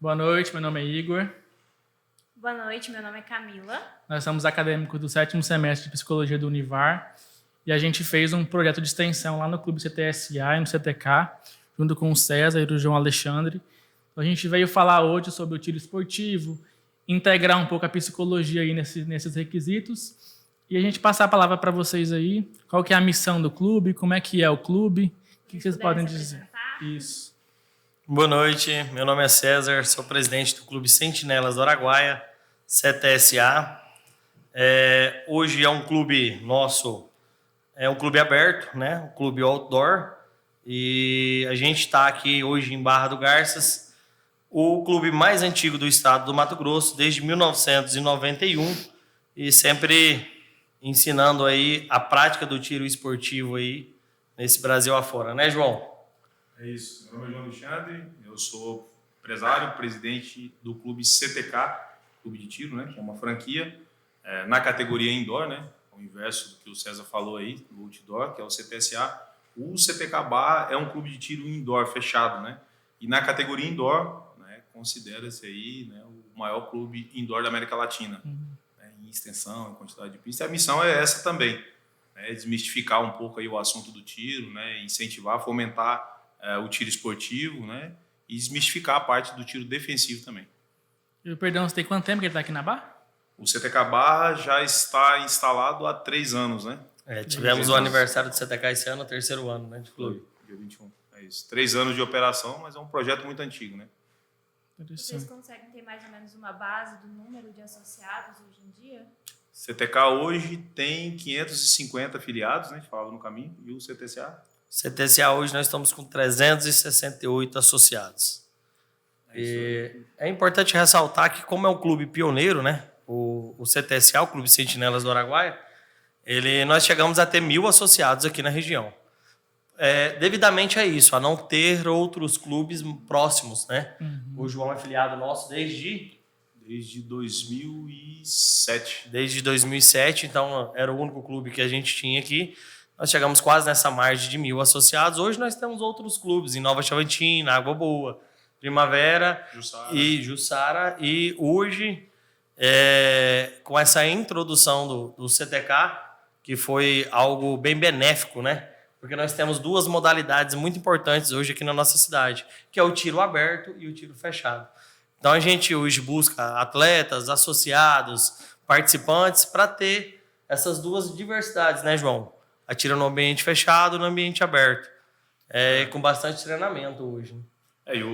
Boa noite, meu nome é Igor. Boa noite, meu nome é Camila. Nós somos acadêmicos do 7º semestre de Psicologia do Univar e a gente fez um projeto de extensão lá no Clube CTSA e no CTK, junto com o César e o João Alexandre. Então, a gente veio falar hoje sobre o tiro esportivo, integrar um pouco a psicologia aí nesses requisitos e a gente passar a palavra para vocês aí, qual que é a missão do clube, como é que é o clube, o que vocês podem dizer. Isso. Boa noite, meu nome é César, sou presidente do Clube Sentinelas do Araguaia, CTSA. Hoje é um clube nosso, é um clube aberto, né? Um clube outdoor. E a gente está aqui hoje em Barra do Garças, o clube mais antigo do estado do Mato Grosso, desde 1991, e sempre ensinando aí a prática do tiro esportivo aí nesse Brasil afora, né, João? É isso. Meu nome é João Alexandre, eu sou empresário, presidente do clube CTK, Clube de Tiro, né? Que é uma franquia na categoria indoor, né? O inverso do que o César falou aí, do outdoor, que é o CTSA. O CTK Barra é um clube de tiro indoor fechado, né? E na categoria indoor, né, considera-se aí, né, o maior clube indoor da América Latina, né, em extensão, em quantidade de pistas. E a missão é essa também, né? Desmistificar um pouco aí o assunto do tiro, né? Incentivar, fomentar o tiro esportivo, né? E desmistificar a parte do tiro defensivo também. E, perdão, você tem quanto tempo que ele está aqui na Barra? O CTK Barra já está instalado há 3 anos, né? Tivemos o aniversário do CTK esse ano, o 3º ano, né, de clube. Dia 21. É isso. 3 anos de operação, mas é um projeto muito antigo, né? Vocês conseguem ter mais ou menos uma base do número de associados hoje em dia? CTK hoje tem 550 afiliados, né? A gente falava no caminho. E o CTSA? CTSA hoje nós estamos com 368 associados. É importante ressaltar que, como é um clube pioneiro, né? O CTSA, o Clube Sentinelas do Araguaia, nós chegamos a ter 1.000 associados aqui na região. Devidamente a isso, a não ter outros clubes próximos, né? O João é afiliado nosso desde 2007. Desde 2007, então era o único clube que a gente tinha aqui. Nós chegamos quase nessa margem de 1.000 associados. Hoje nós temos outros clubes, em Nova Chavantina, Água Boa, Primavera e Jussara. E hoje, com essa introdução do CTK, que foi algo bem benéfico, né? Porque nós temos 2 modalidades muito importantes hoje aqui na nossa cidade, que é o tiro aberto e o tiro fechado. Então a gente hoje busca atletas, associados, participantes, para ter essas 2 diversidades, né, João? Atira no ambiente fechado, no ambiente aberto. Com bastante treinamento hoje.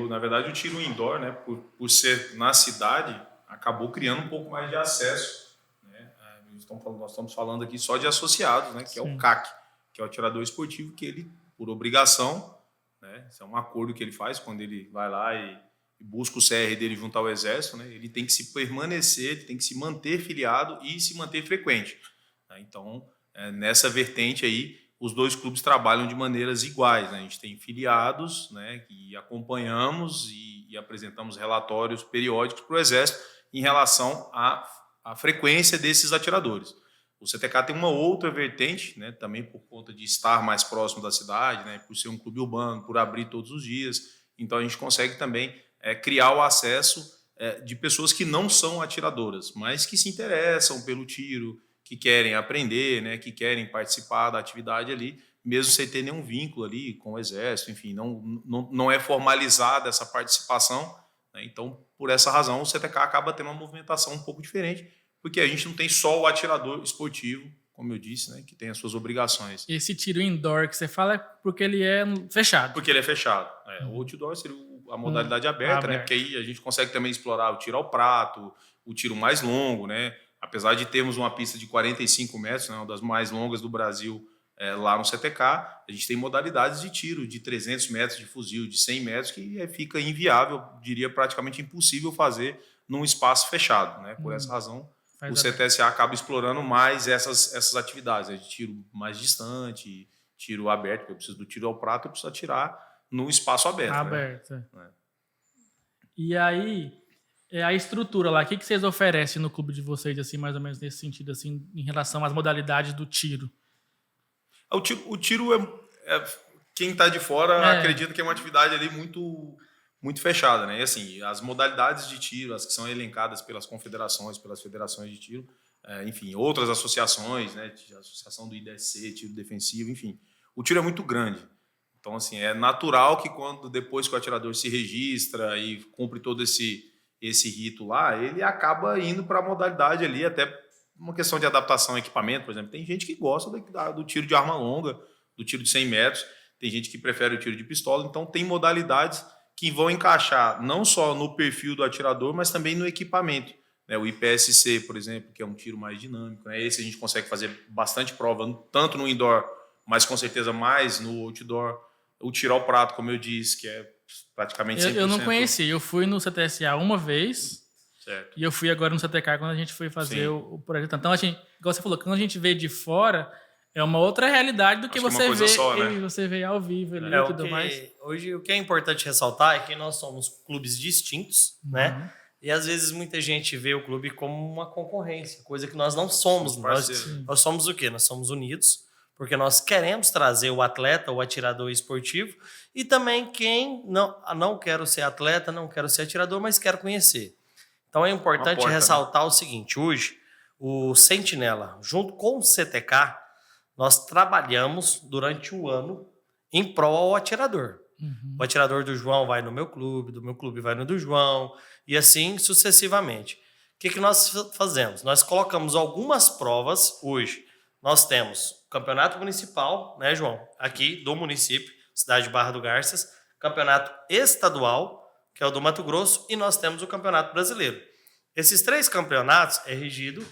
Na verdade, o tiro indoor, né, por ser na cidade, acabou criando um pouco mais de acesso, né? Nós estamos falando aqui só de associados, né, que é o CAC, que é o atirador esportivo, que ele, por obrigação, né, isso é um acordo que ele faz quando ele vai lá e busca o CR dele junto ao Exército, né, ele tem que se permanecer, ele tem que se manter filiado e se manter frequente, né? Então, nessa vertente aí, os 2 clubes trabalham de maneiras iguais, né? A gente tem filiados, né, que acompanhamos e apresentamos relatórios periódicos para o Exército em relação à frequência desses atiradores. O CTK tem uma outra vertente, né, também por conta de estar mais próximo da cidade, né, por ser um clube urbano, por abrir todos os dias. Então a gente consegue também criar o acesso de pessoas que não são atiradoras, mas que se interessam pelo tiro, que querem aprender, né, que querem participar da atividade ali, mesmo sem ter nenhum vínculo ali com o Exército, enfim, não é formalizada essa participação, né? Então, por essa razão, o CTK acaba tendo uma movimentação um pouco diferente, porque a gente não tem só o atirador esportivo, como eu disse, né, que tem as suas obrigações. Esse tiro indoor que você fala é porque ele é fechado. Porque ele é fechado. O outdoor seria a modalidade aberta, né, porque aí a gente consegue também explorar o tiro ao prato, o tiro mais longo, né? Apesar de termos uma pista de 45 metros, né, uma das mais longas do Brasil, lá no CTK, a gente tem modalidades de tiro de 300 metros de fuzil, de 100 metros, que fica inviável, diria praticamente impossível fazer num espaço fechado, né? Por essa razão, o CTSA acaba explorando mais essas atividades, né, de tiro mais distante, tiro aberto, porque eu preciso do tiro ao prato, eu preciso atirar no espaço aberto. Né? E aí, a estrutura lá, o que vocês oferecem no clube de vocês, assim, mais ou menos nesse sentido, assim, em relação às modalidades do tiro? O tiro quem está de fora acredita que é uma atividade ali muito muito fechada, né? E assim, as modalidades de tiro, as que são elencadas pelas confederações, pelas federações de tiro, enfim, outras associações, né? A associação do IDSC, tiro defensivo, enfim, o tiro é muito grande. Então, assim, é natural que depois que o atirador se registra e cumpre todo esse rito lá, ele acaba indo para a modalidade ali, até uma questão de adaptação ao equipamento, por exemplo. Tem gente que gosta do tiro de arma longa, do tiro de 100 metros, tem gente que prefere o tiro de pistola, então tem modalidades que vão encaixar não só no perfil do atirador, mas também no equipamento. Né? O IPSC, por exemplo, que é um tiro mais dinâmico, né? Esse a gente consegue fazer bastante prova, tanto no indoor, mas com certeza mais no outdoor. O tiro ao prato, como eu disse, que é praticamente 100%. Eu não conheci, eu fui no CTSA uma vez, certo. E eu fui agora no CTK quando a gente foi fazer o projeto. Então, igual você falou, quando a gente vê de fora, é uma outra realidade do que você vê, só, né? Você vê ao vivo ali e tudo mais. Hoje, o que é importante ressaltar é que nós somos clubes distintos, né? E às vezes muita gente vê o clube como uma concorrência, coisa que nós não somos. Nós somos o quê? Nós somos unidos, porque nós queremos trazer o atleta, o atirador esportivo, e também quem não quero ser atleta, não quero ser atirador, mas quero conhecer. Então é importante ressaltar o seguinte: hoje, o Sentinela, junto com o CTK, nós trabalhamos durante o ano em prol ao atirador. O atirador do João vai no meu clube, do meu clube vai no do João, e assim sucessivamente. O que nós fazemos? Nós colocamos algumas provas hoje. Nós temos o campeonato municipal, né, João? Aqui do município, cidade de Barra do Garças, campeonato estadual, que é o do Mato Grosso, e nós temos o campeonato brasileiro. Esses 3 campeonatos é regido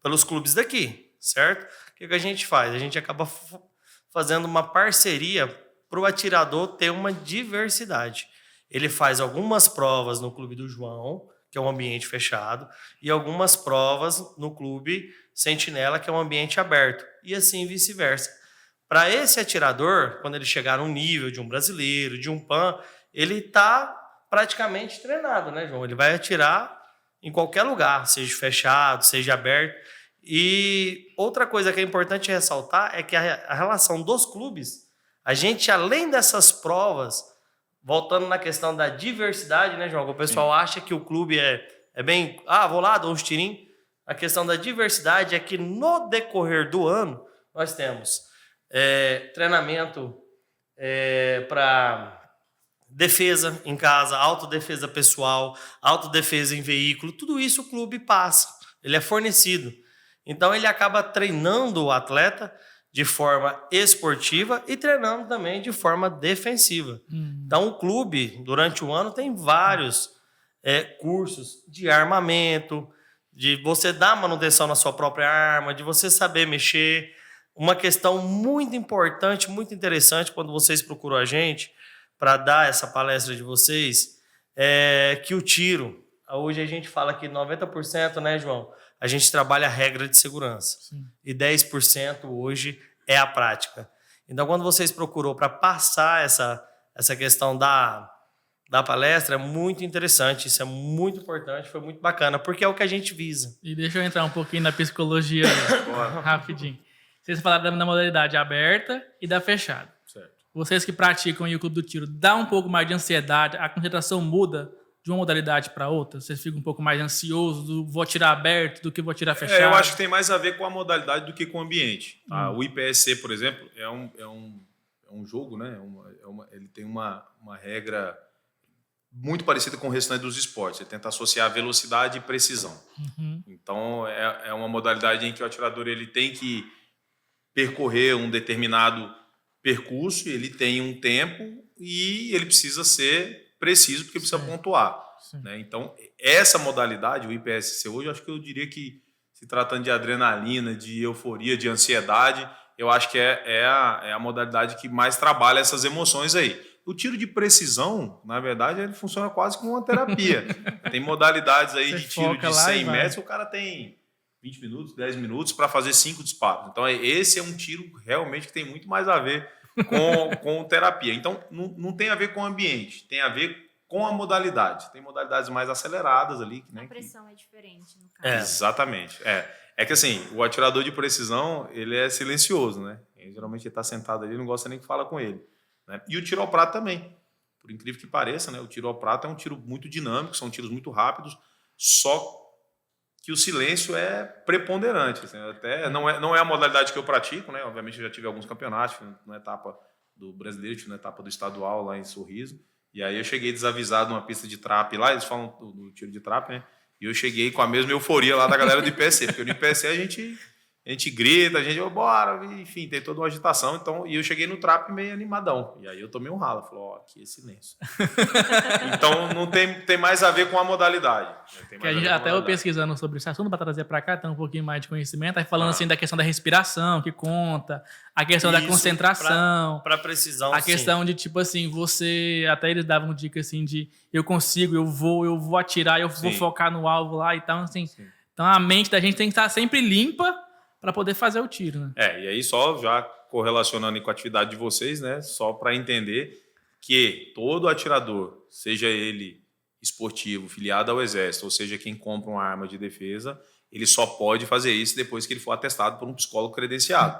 pelos clubes daqui, certo? O que a gente faz? A gente acaba fazendo uma parceria para o atirador ter uma diversidade. Ele faz algumas provas no clube do João, que é um ambiente fechado, e algumas provas no clube Sentinela, que é um ambiente aberto, e assim vice-versa. Para esse atirador, quando ele chegar no nível de um brasileiro, de um PAN, ele está praticamente treinado, né, João? Ele vai atirar em qualquer lugar, seja fechado, seja aberto. E outra coisa que é importante ressaltar é que a relação dos clubes, a gente, além dessas provas, voltando na questão da diversidade, né, João? O pessoal acha que o clube é bem... vou lá, dou uns tirinhos. A questão da diversidade é que no decorrer do ano, nós temos treinamento para defesa em casa, autodefesa pessoal, autodefesa em veículo, tudo isso o clube passa, ele é fornecido. Então ele acaba treinando o atleta de forma esportiva e treinando também de forma defensiva. Então o clube, durante o ano, tem vários cursos de armamento, de você dar manutenção na sua própria arma, de você saber mexer. Uma questão muito importante, muito interessante, quando vocês procuram a gente para dar essa palestra de vocês, é que o tiro, hoje a gente fala que 90%, né, João? A gente trabalha a regra de segurança. Sim. E 10% hoje é a prática. Então, quando vocês procuram para passar essa questão da palestra, é muito interessante, isso é muito importante, foi muito bacana, porque é o que a gente visa. E deixa eu entrar um pouquinho na psicologia rapidinho. Vocês falaram da modalidade aberta e da fechada. Certo. Vocês que praticam o clube do tiro, dá um pouco mais de ansiedade, a concentração muda de uma modalidade para outra? Vocês ficam um pouco mais ansiosos do vou atirar aberto do que vou atirar fechado? Eu acho que tem mais a ver com a modalidade do que com o ambiente. Tá? O IPSC, por exemplo, é um jogo, né? Ele tem uma regra muito parecida com o restante dos esportes. Ele tenta associar velocidade e precisão. Então, é uma modalidade em que o atirador ele tem que percorrer um determinado percurso, ele tem um tempo e ele precisa ser preciso porque precisa pontuar. Né? Então, essa modalidade, o IPSC hoje, eu acho que eu diria que, se tratando de adrenalina, de euforia, de ansiedade, eu acho que é a modalidade que mais trabalha essas emoções aí. O tiro de precisão, na verdade, ele funciona quase como uma terapia. Tem modalidades aí de tiro de 100 metros, o cara tem 20 minutos, 10 minutos para fazer 5 disparos. Então, esse é um tiro realmente que tem muito mais a ver com terapia. Então, não tem a ver com o ambiente, tem a ver com a modalidade. Tem modalidades mais aceleradas ali. Né, a pressão é diferente, no caso. Exatamente. É que assim, o atirador de precisão, ele é silencioso, né? Geralmente ele está sentado ali, não gosta nem que fala com ele. Né? E o tiro ao prato também. por incrível que pareça, né, o tiro ao prato é um tiro muito dinâmico, são tiros muito rápidos, só que o silêncio é preponderante. Assim, até não é a modalidade que eu pratico, né? Obviamente eu já tive alguns campeonatos, na etapa do brasileiro, tive na etapa do estadual lá em Sorriso, e aí eu cheguei desavisado numa pista de trap lá, eles falam do tiro de trap, né? E eu cheguei com a mesma euforia lá da galera do IPSC, porque no IPSC a gente grita, a gente, bora, enfim, tem toda uma agitação. Então, e eu cheguei no trap meio animadão. E aí eu tomei um ralo, falou, aqui é silêncio. Então não tem mais a ver com a modalidade. Até eu pesquisando sobre esse assunto para trazer para cá, tem um pouquinho mais de conhecimento, aí falando assim da questão da respiração, que conta, a questão da concentração, para precisão, a questão de tipo assim, você, até eles davam dica assim de eu consigo, eu vou atirar, eu vou focar no alvo lá e tal, assim. Sim. Então a mente da gente tem que estar sempre limpa para poder fazer o tiro, né? E aí só já correlacionando com a atividade de vocês, né? Só para entender que todo atirador, seja ele esportivo, filiado ao Exército, ou seja, quem compra uma arma de defesa, ele só pode fazer isso depois que ele for atestado por um psicólogo credenciado.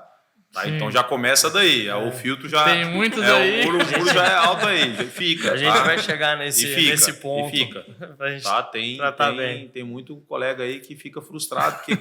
Tá? Então já começa daí. O filtro já... Tem muitos aí. O muro já é alto aí. Já fica. A gente vai chegar nesse ponto. E fica. Tem muito colega aí que fica frustrado porque,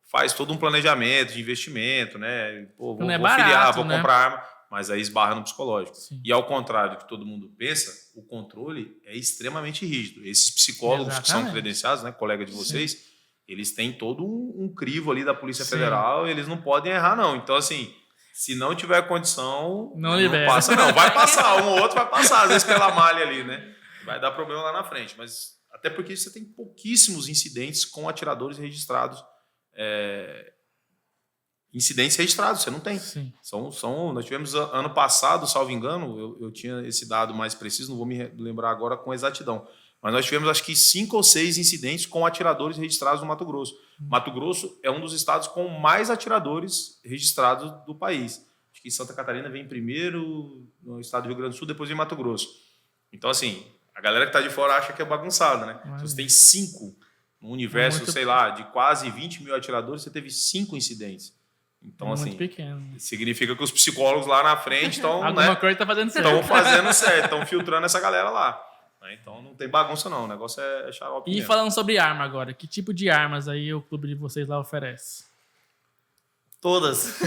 faz todo um planejamento de investimento, né? Vou filiar, vou comprar arma, mas aí esbarra no psicológico. Sim. E ao contrário do que todo mundo pensa, o controle é extremamente rígido. Esses psicólogos que são credenciados, né, colega de vocês, eles têm todo um crivo ali da Polícia Federal, eles não podem errar, não. Então, assim, se não tiver condição, não passa, não. Vai passar, um ou outro vai passar, às vezes pela malha ali, né? Vai dar problema lá na frente. Mas até porque você tem pouquíssimos incidentes com atiradores registrados. Incidentes registrados, você não tem. Sim. Nós tivemos ano passado, salvo engano, eu tinha esse dado mais preciso, não vou me lembrar agora com exatidão, mas nós tivemos acho que 5 ou 6 incidentes com atiradores registrados no Mato Grosso. Mato Grosso é um dos estados com mais atiradores registrados do país. Acho que Santa Catarina vem primeiro, no estado do Rio Grande do Sul, depois vem Mato Grosso. Então, assim, a galera que está de fora acha que é bagunçado, né? Se você tem 5 no universo, sei lá, de quase 20 mil atiradores, você teve 5 incidentes. Então, assim, pequeno. Significa que os psicólogos lá na frente estão... Alguma coisa tá fazendo certo. Estão fazendo certo, estão filtrando essa galera lá. Então, não tem bagunça, não. O negócio é xarope mesmo. E falando sobre arma agora, que tipo de armas aí o clube de vocês lá oferece? Todas.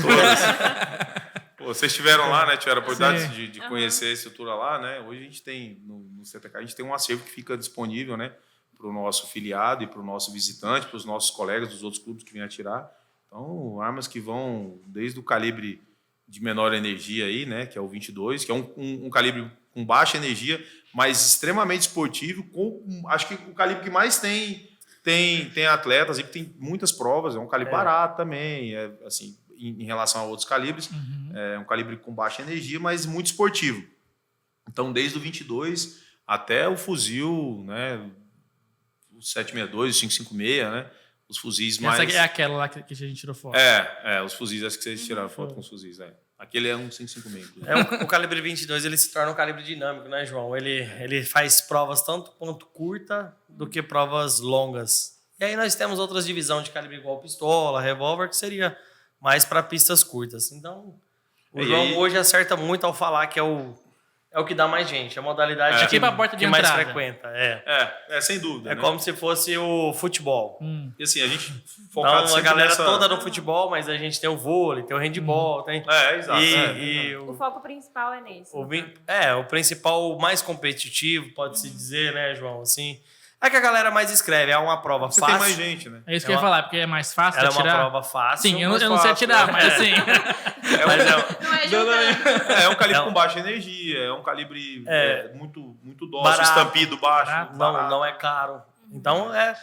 Vocês estiveram lá, né? Tiveram a oportunidade de conhecer a estrutura lá, né? Hoje a gente tem, no CTK, a gente tem um acervo que fica disponível, né? Para o nosso filiado e para o nosso visitante, para os nossos colegas dos outros clubes que vêm atirar. Então, armas que vão desde o calibre de menor energia aí, né? Que é o 22, que é um calibre com baixa energia, mas extremamente esportivo, acho que o calibre que mais tem atletas e que tem muitas provas, é um calibre barato também, assim, em relação a outros calibres, é um calibre com baixa energia, mas muito esportivo. Então, desde o 22 até o fuzil, né, o 762, o 556, né, os fuzis mais... Essa é aquela lá que a gente tirou foto. Os fuzis, acho que vocês tiraram foto com os fuzis, Aquele é um 556. O calibre 22 ele se torna um calibre dinâmico, né, João? Ele faz provas tanto quanto curta do que provas longas. E aí nós temos outras divisões de calibre igual pistola, revólver, que seria mais para pistas curtas. Então, o João hoje acerta muito ao falar que é o que dá mais gente, a modalidade tipo a porta de mais entrada. Frequenta. Sem dúvida. É como se fosse o futebol. E assim, a gente focado então, a galera toda no futebol, mas a gente tem o vôlei, tem o handball, tem... exato. O foco principal é nesse. O principal, o mais competitivo, pode-se dizer, né, João? Assim, é que a galera mais escreve, é uma prova fácil. Você tem mais gente, né? É isso que eu ia falar, porque é mais fácil de atirar. É uma prova fácil. Sim, eu não sei atirar, mas assim... É um calibre com baixa energia, é um calibre muito dócil, estampido baixo. Não é caro. Então, é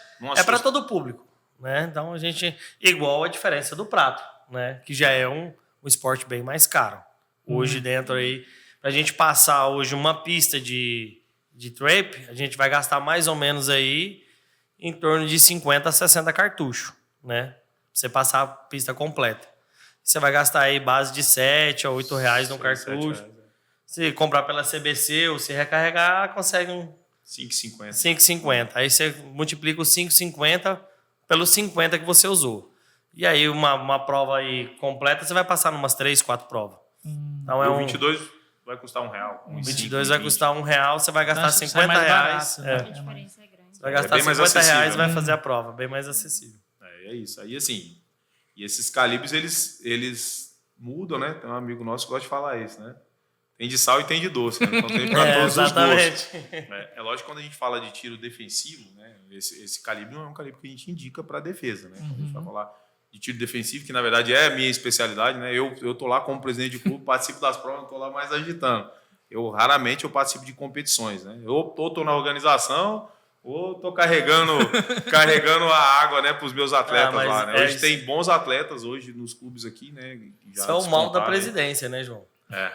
para todo o público. Né? Então, a gente... Igual a diferença do prato, né? Que já é um esporte bem mais caro. Hoje, dentro aí... Pra gente passar hoje uma pista de trap, a gente vai gastar mais ou menos aí em torno de 50 a 60 cartuchos, né? Pra você passar a pista completa. Você vai gastar aí base de 7 a 8 reais no cartucho. Se comprar pela CBC ou se recarregar, consegue um 5,50. 5,50. Aí você multiplica os 5,50 pelos 50 que você usou. E aí uma prova aí completa, você vai passar numas 3, 4 provas. Então é 22 vai custar R$1. 22 vai custar R$1, você vai gastar Acho que R$50. sai mais barato, né? A É. diferença é grande. Você vai gastar bem mais R$50 e acessível, vai né? fazer a prova, bem mais acessível. É isso. Aí, assim, e esses calibres, eles mudam, né? Tem um amigo nosso que gosta de falar isso, né? Tem de sal e tem de doce, né? Então tem para todos os gostos. É lógico que quando a gente fala de tiro defensivo, né? Esse calibre não é um calibre que a gente indica para defesa, né? Quando a gente vai falar de tiro defensivo, que na verdade é a minha especialidade, né? Eu tô lá como presidente de clube, participo das provas, não tô lá mais agitando. Raramente eu participo de competições, né? Eu tô na organização ou tô carregando a água, né, para os meus atletas lá, né? Hoje tem bons atletas hoje nos clubes aqui, né? Isso é o mal da presidência, né, João?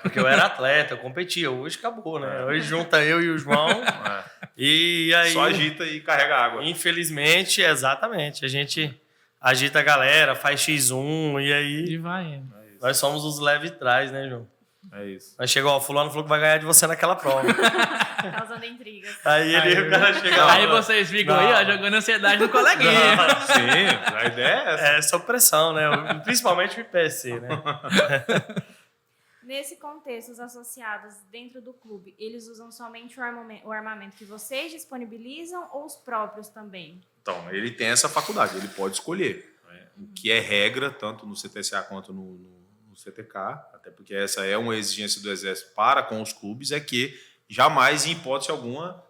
Porque eu era atleta, eu competia. Hoje acabou, né? Hoje junta eu e o João e aí... Só agita e carrega água. Infelizmente, exatamente. A gente agita a galera, faz X1 e aí... E vai. Nós somos os leve trás, né, João? É isso. Aí chegou, o fulano falou que vai ganhar de você naquela prova. Causando intrigas. Aí o cara chega lá. Aí vocês ficam aí, ó, jogando ansiedade no coleguinha. Sim, a ideia é essa. É, sob pressão, né? Principalmente o IPSC, né? Nesse contexto, os associados dentro do clube, eles usam somente o armamento que vocês disponibilizam ou os próprios também? Então, ele tem essa faculdade, ele pode escolher, né? O que é regra, tanto no CTSA quanto no CTK, até porque essa é uma exigência do Exército para com os clubes, é que jamais, em hipótese alguma,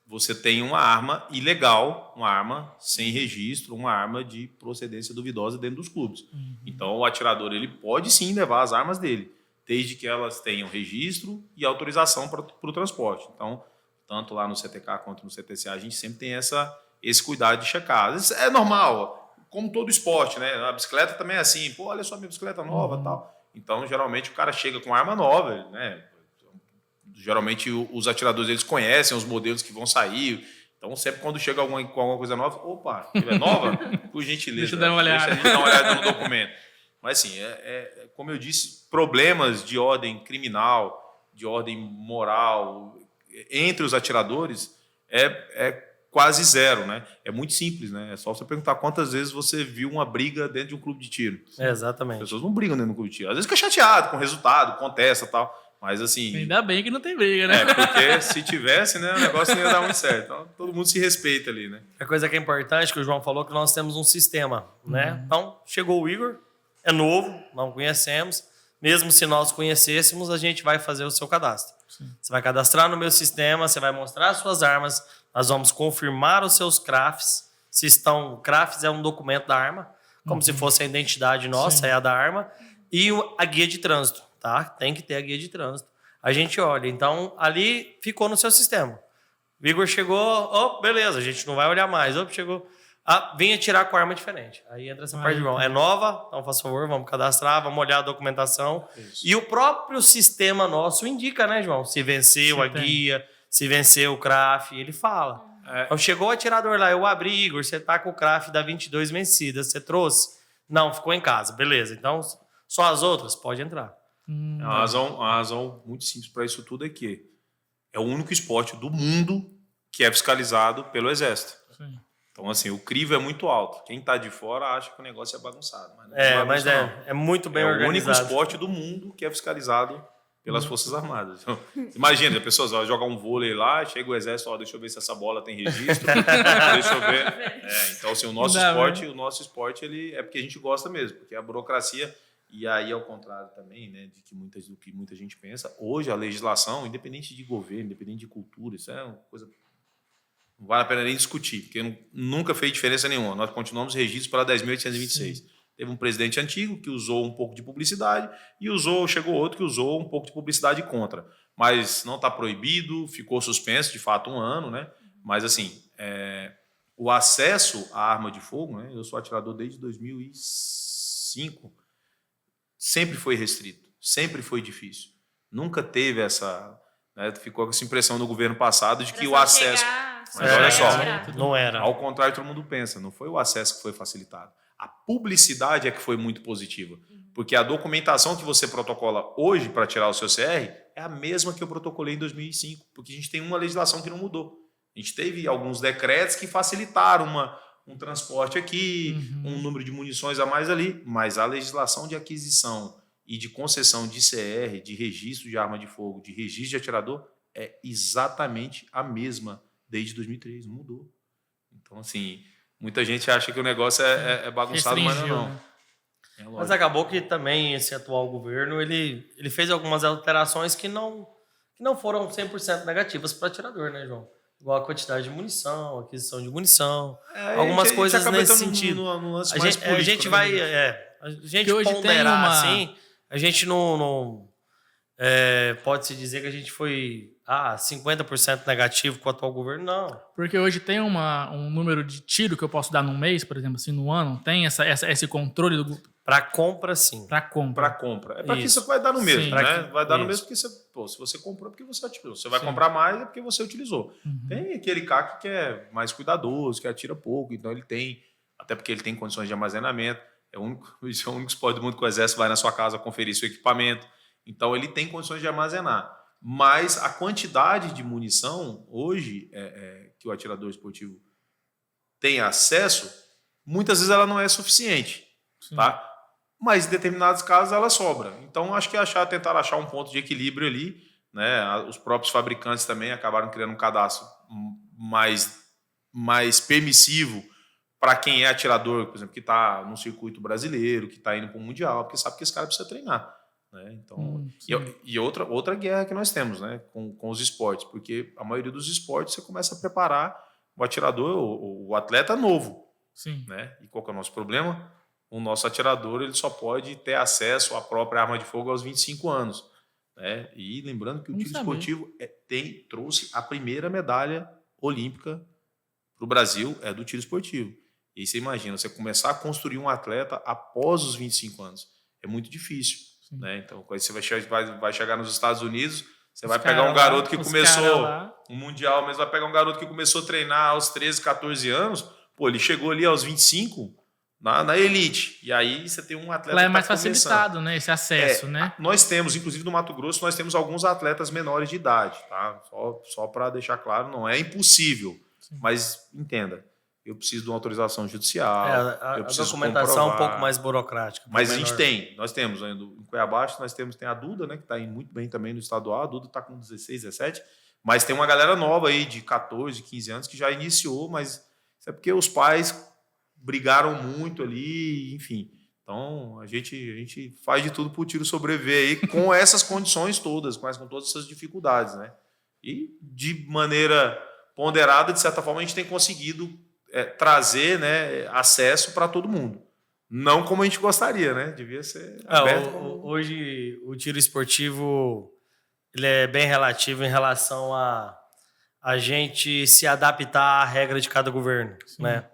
você tem uma arma ilegal, uma arma sem registro, uma arma de procedência duvidosa dentro dos clubes. Então, o atirador ele pode sim levar as armas dele, desde que elas tenham registro e autorização para o transporte. Então, tanto lá no CTK quanto no CTCA, a gente sempre tem esse cuidado de checar. Às vezes é normal, como todo esporte, né? A bicicleta também é assim, pô, olha só minha bicicleta nova e tal. Então, geralmente, o cara chega com arma nova, né? Geralmente, os atiradores, eles conhecem os modelos que vão sair. Então, sempre quando chega com alguma coisa nova, opa, é nova? Por gentileza. Deixa eu dar uma olhada. Deixa a gente dar uma olhada no documento. Mas, assim, como eu disse, problemas de ordem criminal, de ordem moral, entre os atiradores, é quase zero, né? É muito simples, né? É só você perguntar quantas vezes você viu uma briga dentro de um clube de tiro. Exatamente. As pessoas não brigam dentro de um clube de tiro. Às vezes fica chateado com o resultado, contesta e tal. Mas, assim... Ainda bem que não tem briga, né? Porque se tivesse, né, o negócio não ia dar muito certo. Então, todo mundo se respeita ali, né? A coisa que é importante, que o João falou, que nós temos um sistema, né? Então, chegou o Igor, é novo, não conhecemos. Mesmo se nós conhecêssemos, a gente vai fazer o seu cadastro. Sim. Você vai cadastrar no meu sistema, você vai mostrar as suas armas, nós vamos confirmar os seus CRAFs. Se estão... CRAFs é um documento da arma, como se fosse a identidade nossa, é a da arma. E a guia de trânsito, tá? Tem que ter a guia de trânsito. A gente olha. Então, ali ficou no seu sistema. O Igor chegou, beleza, a gente não vai olhar mais. Chegou... vinha tirar com arma diferente. Aí entra essa parte de João. É nova, então faz favor, vamos cadastrar, vamos olhar a documentação. Isso. E o próprio sistema nosso indica, né, João? Se venceu a guia, se venceu o CRAF, ele fala. Então chegou o atirador lá, eu abri, Igor, você tá com o CRAF da 22 vencida, você trouxe? Não, ficou em casa, beleza. Então, só as outras? Pode entrar. A razão muito simples para isso tudo é que é o único esporte do mundo que é fiscalizado pelo Exército. Sim. Então, assim, o crivo é muito alto. Quem está de fora acha que o negócio é bagunçado. Mas não é muito bem organizado. É o único esporte do mundo que é fiscalizado pelas Forças Armadas. Então, imagina, as pessoas jogam um vôlei lá, chega o Exército, deixa eu ver se essa bola tem registro, deixa eu ver. Então, assim, o nosso esporte ele é porque a gente gosta mesmo, porque a burocracia, e aí ao contrário também, né, do que muita gente pensa, hoje a legislação, independente de governo, independente de cultura, isso é uma coisa... Não vale a pena nem discutir, porque nunca fez diferença nenhuma. Nós continuamos registros para 10.826. Teve um presidente antigo que usou um pouco de publicidade e chegou outro que usou um pouco de publicidade contra. Mas não está proibido, ficou suspenso, de fato, 1 ano, né? Mas, assim, o acesso à arma de fogo, né? Eu sou atirador desde 2005, sempre foi restrito, sempre foi difícil. Nunca teve essa... Né? Ficou com essa impressão no governo passado de que o acesso... Mas olha só, não era. Ao contrário, todo mundo pensa, não foi o acesso que foi facilitado. A publicidade é que foi muito positiva. Porque a documentação que você protocola hoje para tirar o seu CR é a mesma que eu protocolei em 2005, porque a gente tem uma legislação que não mudou. A gente teve alguns decretos que facilitaram um transporte aqui, um número de munições a mais ali, mas a legislação de aquisição e de concessão de CR, de registro de arma de fogo, de registro de atirador, é exatamente a mesma desde 2003, não mudou. Então, assim, muita gente acha que o negócio é bagunçado, mas não. Né? Mas acabou que também esse atual governo, ele fez algumas alterações que não foram 100% negativas para atirador, né, João? Igual a quantidade de munição, aquisição de munição, algumas coisas nesse sentido. No lance mais político, a gente vai... a gente ponderar assim, a gente não pode-se dizer que a gente foi 50% negativo com o atual governo, não. Porque hoje tem um número de tiro que eu posso dar num mês, por exemplo, assim, no ano, tem esse controle do... Para compra, sim. Para compra. É para que isso vai dar no mesmo, sim, né? Vai dar no mesmo porque se você comprou, é porque você atirou. Você vai comprar mais, é porque você utilizou. Tem aquele CAC que é mais cuidadoso, que atira pouco, então ele tem, até porque ele tem condições de armazenamento. Isso é o único esporte do mundo que o Exército vai na sua casa conferir seu equipamento. Então ele tem condições de armazenar. Mas a quantidade de munição hoje que o atirador esportivo tem acesso, muitas vezes ela não é suficiente, tá? Mas em determinados casos ela sobra. Então acho que tentar achar um ponto de equilíbrio ali, né? Os próprios fabricantes também acabaram criando um cadastro mais permissivo para quem é atirador, por exemplo, que está no circuito brasileiro, que está indo para o mundial, porque sabe que esse cara precisa treinar. Né? Então, e outra guerra que nós temos, né? com os esportes, porque a maioria dos esportes você começa a preparar o atirador, o atleta novo. Sim. Né? E qual que é o nosso problema? O nosso atirador ele só pode ter acesso à própria arma de fogo aos 25 anos. Né? E lembrando que o tiro esportivo trouxe a primeira medalha olímpica para o Brasil, do tiro esportivo. E aí você imagina, você começar a construir um atleta após os 25 anos. É muito difícil. Né? Então, quando você vai chegar nos Estados Unidos, você vai pegar um garoto que começou um mundial, mas vai pegar um garoto que começou a treinar aos 13, 14 anos, ele chegou ali aos 25 na elite. E aí você tem um atleta lá é mais facilitado, né, esse acesso, né? Nós temos, inclusive no Mato Grosso, nós temos alguns atletas menores de idade, tá? Só para deixar claro, não é impossível, mas entenda. Eu preciso de uma autorização judicial. A documentação é um pouco mais burocrática. Mas nós temos ainda em Cuiabá, tem a Duda, né, que está indo muito bem também no estadual. A Duda está com 16, 17. Mas tem uma galera nova aí de 14, 15 anos que já iniciou, mas isso é porque os pais brigaram muito ali, enfim. Então a gente faz de tudo para o tiro sobreviver aí com essas condições todas, com todas essas dificuldades, né? E de maneira ponderada, de certa forma, a gente tem conseguido trazer, né, acesso para todo mundo. Não como a gente gostaria, né? Devia ser aberto. Hoje, o tiro esportivo ele é bem relativo em relação a gente se adaptar à regra de cada governo. Né?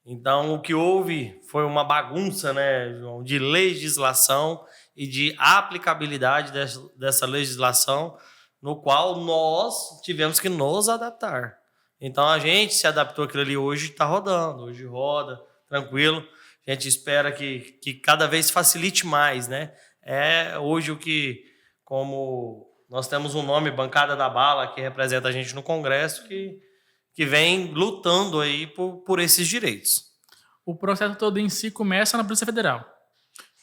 Então, o que houve foi uma bagunça, né, João, de legislação e de aplicabilidade dessa legislação, no qual nós tivemos que nos adaptar. Então, a gente se adaptou àquilo ali, hoje está rodando, hoje roda, tranquilo. A gente espera que cada vez facilite mais, né? Hoje o que, como nós temos um nome, Bancada da Bala, que representa a gente no Congresso, que vem lutando aí por esses direitos. O processo todo em si começa na Polícia Federal.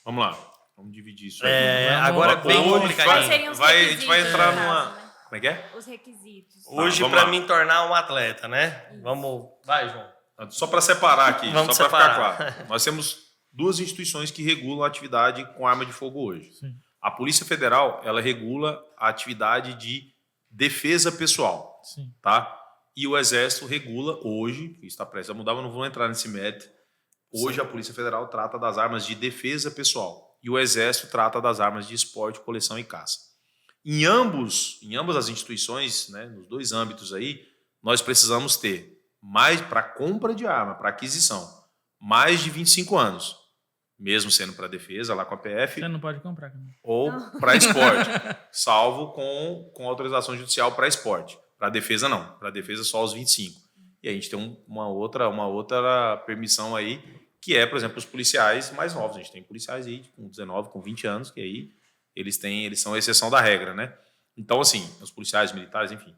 Vamos lá, vamos dividir isso aí. Agora é bem complicadinho. A gente vai entrar numa... Como é que é? Os requisitos. Hoje, para me tornar um atleta, né? Vai, João. Só para separar aqui, só para ficar claro. Nós temos duas instituições que regulam a atividade com arma de fogo hoje. Sim. A Polícia Federal, ela regula a atividade de defesa pessoal. Sim. Tá? E o Exército regula hoje, está prestes a mudar, mas não vou entrar nesse mérito. Hoje a Polícia Federal trata das armas de defesa pessoal e o Exército trata das armas de esporte, coleção e caça. Em ambas as instituições, né, nos dois âmbitos aí, nós precisamos ter mais para compra de arma, para aquisição, mais de 25 anos, mesmo sendo para defesa, lá com a PF. Você não pode comprar. Ou para esporte, salvo com autorização judicial para esporte. Para defesa, não. Para defesa, só aos 25. E a gente tem uma outra permissão aí, que é, por exemplo, os policiais mais novos. A gente tem policiais aí com 19, com 20 anos, que aí eles são a exceção da regra, né? Então, assim, os policiais, militares, enfim.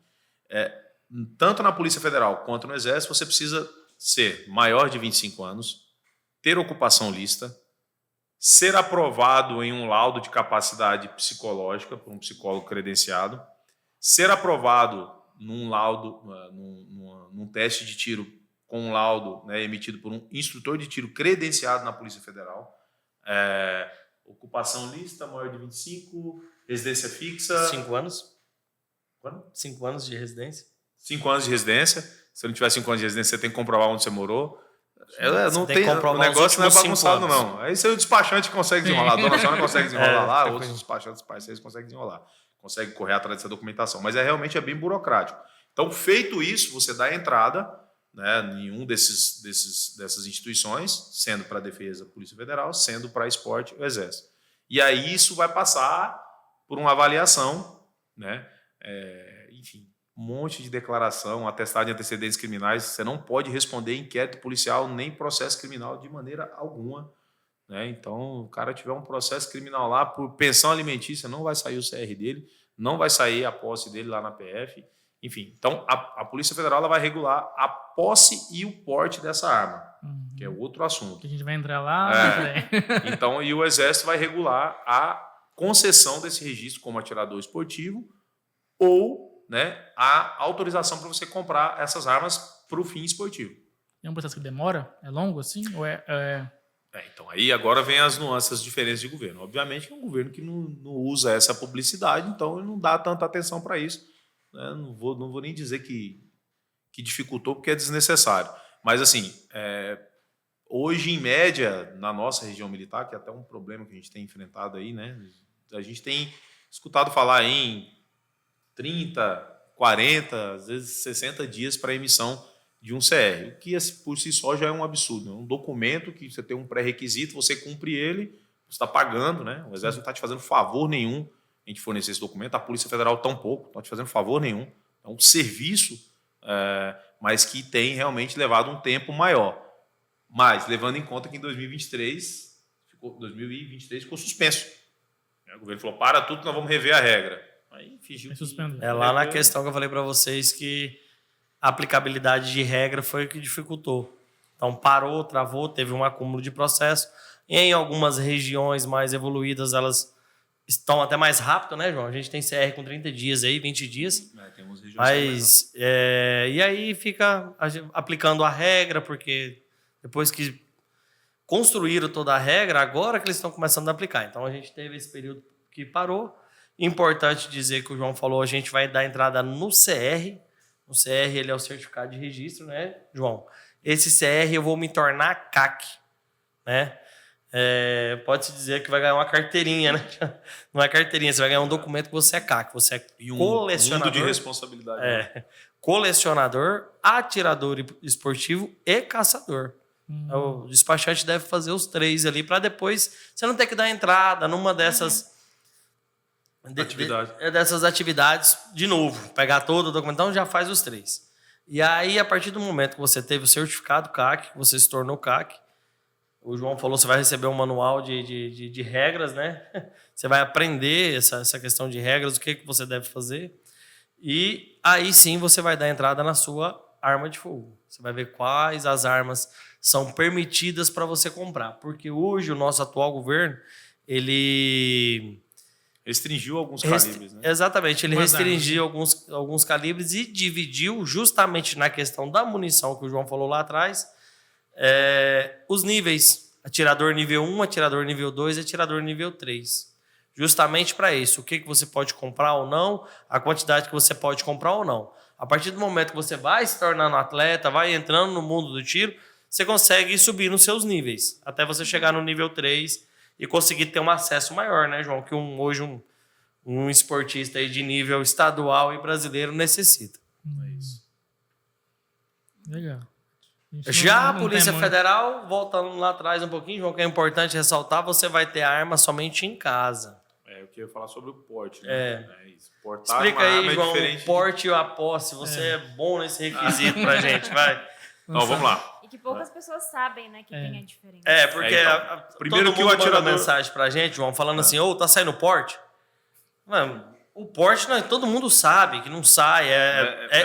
Tanto na Polícia Federal quanto no Exército, você precisa ser maior de 25 anos, ter ocupação lícita, ser aprovado em um laudo de capacidade psicológica por um psicólogo credenciado, ser aprovado num laudo, num teste de tiro com um laudo, né, emitido por um instrutor de tiro credenciado na Polícia Federal, ocupação lícita, maior de 25, residência fixa... 5 anos. Quando? 5 anos de residência. 5 anos de residência. Se não tiver 5 anos de residência, você tem que comprovar onde você morou. Não tem tem, que comprovar o negócio não é os últimos 5 bagunçado, anos. não. Aí o despachante consegue desenrolar, a dona Sônia consegue desenrolar lá, tá outros despachantes parceiros conseguem desenrolar. Consegue correr atrás dessa documentação. Mas realmente é bem burocrático. Então, feito isso, você dá a entrada, né, em um dessas instituições, sendo para a Defesa, Polícia Federal, sendo para esporte, o Exército. E aí isso vai passar por uma avaliação, né? Enfim, um monte de declaração, atestado de antecedentes criminais. Você não pode responder inquérito policial nem processo criminal de maneira alguma, né? Então, o cara tiver um processo criminal lá por pensão alimentícia, não vai sair o CR dele, não vai sair a posse dele lá na PF. Enfim, então a Polícia Federal ela vai regular a posse e o porte dessa arma, que é outro assunto. Que a gente vai entrar lá. Então, e o Exército vai regular a concessão desse registro como atirador esportivo ou, né, a autorização para você comprar essas armas para o fim esportivo. É um processo que demora? É longo assim? Ou então, aí agora vem as nuances, as diferenças de governo. Obviamente, é um governo que não usa essa publicidade, então ele não dá tanta atenção para isso. Não vou nem dizer que dificultou, porque é desnecessário. Mas, assim, hoje, em média, na nossa região militar, que é até um problema que a gente tem enfrentado aí, né? A gente tem escutado falar em 30, 40, às vezes 60 dias para a emissão de um CR, o que por si só já é um absurdo. É um documento que você tem um pré-requisito, você cumpre ele, você está pagando, né? O Exército não está te fazendo favor nenhum em te fornecer esse documento, a Polícia Federal tampouco, não está te fazendo favor nenhum. É um serviço, mas que tem realmente levado um tempo maior. Mas, levando em conta que em 2023 ficou suspenso. O governo falou, para tudo, nós vamos rever a regra. Aí fingiu que... É lá na questão que eu falei para vocês que a aplicabilidade de regra foi o que dificultou. Então, parou, travou, teve um acúmulo de processo. E em algumas regiões mais evoluídas, elas estão até mais rápido, né, João? A gente tem CR com 30 dias aí, 20 dias. Temos regiões mas, e aí fica aplicando a regra, porque depois que construíram toda a regra, agora que eles estão começando a aplicar. Então, a gente teve esse período que parou. Importante dizer que o João falou, a gente vai dar entrada no CR. O CR ele é o certificado de registro, né, João? Esse CR eu vou me tornar CAC, né? Pode-se dizer que vai ganhar uma carteirinha, né? Não é carteirinha, você vai ganhar um documento que você é CAC, você é colecionador. Mundo de responsabilidade. Né? Colecionador, atirador esportivo e caçador. O despachante deve fazer os 3 ali para depois você não ter que dar entrada numa dessas dessas atividades de novo, pegar todo o documento, então já faz os 3. E aí, a partir do momento que você teve o certificado CAC, você se tornou CAC, o João falou, você vai receber um manual de regras, né? Você vai aprender essa questão de regras, o que você deve fazer. E aí sim você vai dar entrada na sua arma de fogo. Você vai ver quais as armas são permitidas para você comprar. Porque hoje o nosso atual governo, ele restringiu alguns calibres, né? Exatamente, ele restringiu alguns calibres e dividiu justamente na questão da munição que o João falou lá atrás, os níveis, atirador nível 1, atirador nível 2 e atirador nível 3. Justamente para isso, o que você pode comprar ou não, a quantidade que você pode comprar ou não. A partir do momento que você vai se tornando atleta, vai entrando no mundo do tiro, você consegue subir nos seus níveis, até você chegar no nível 3 e conseguir ter um acesso maior, né, João? Que hoje um esportista aí de nível estadual e brasileiro necessita. É isso. Legal. Já a Polícia Federal, voltando lá atrás um pouquinho, João, que é importante ressaltar, você vai ter a arma somente em casa. Eu queria falar sobre o porte, né? Portar explica uma aí, arma João, diferente o porte e a posse. Você é bom nesse requisito pra gente, vai. Então, vamos lá. E que poucas pessoas sabem, né, que tem a diferença. Porque então, primeiro todo mundo que o atirador... manda mensagem pra gente, João, falando assim, tá saindo porte? Mano, o porte, todo mundo sabe que não sai,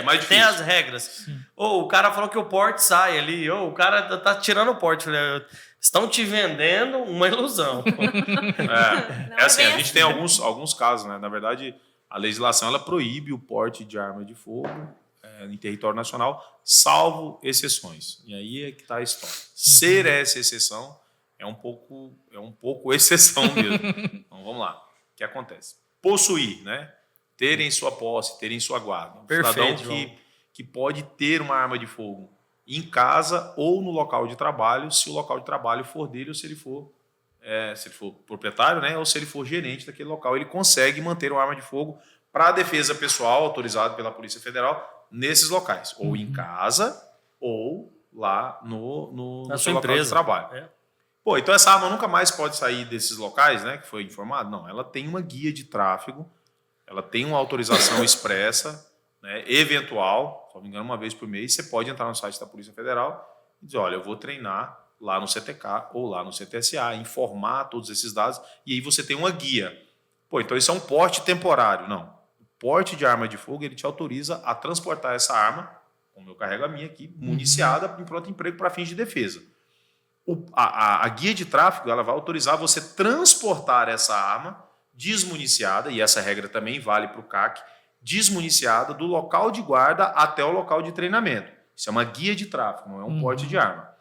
mais difícil. tem as regras. O cara falou que o porte sai ali, o cara tá tirando o porte. Estão te vendendo uma ilusão. Não É assim, bem a gente tem alguns casos, né? Na verdade, a legislação ela proíbe o porte de arma de fogo em território nacional, salvo exceções. E aí é que está a história. Ser essa exceção é um pouco exceção mesmo. Então vamos lá. O que acontece? Possuir, né? Ter em sua posse, ter em sua guarda. Um Perfeito, cidadão que pode ter uma arma de fogo em casa ou no local de trabalho, se o local de trabalho for dele ou se ele for proprietário, né, ou se ele for gerente daquele local, ele consegue manter uma arma de fogo para a defesa pessoal autorizado pela Polícia Federal nesses locais, ou em casa ou lá no Na seu sua local de empresa. trabalho. É. Pô, então essa arma nunca mais pode sair desses locais, né, que foi informado? Não, ela tem uma guia de tráfego, ela tem uma autorização expressa, né, eventual, se não me engano, uma vez por mês, você pode entrar no site da Polícia Federal e dizer, olha, eu vou treinar lá no CTK ou lá no CTSA, informar todos esses dados, e aí você tem uma guia. Pô, então isso é um porte temporário. Não. O porte de arma de fogo, ele te autoriza a transportar essa arma, como eu carrego a minha aqui, municiada em pronto emprego para fins de defesa. A guia de tráfego, ela vai autorizar você transportar essa arma desmuniciada, e essa regra também vale para o CAC, desmuniciada do local de guarda até o local de treinamento. Isso é uma guia de tráfego, não é um porte de arma.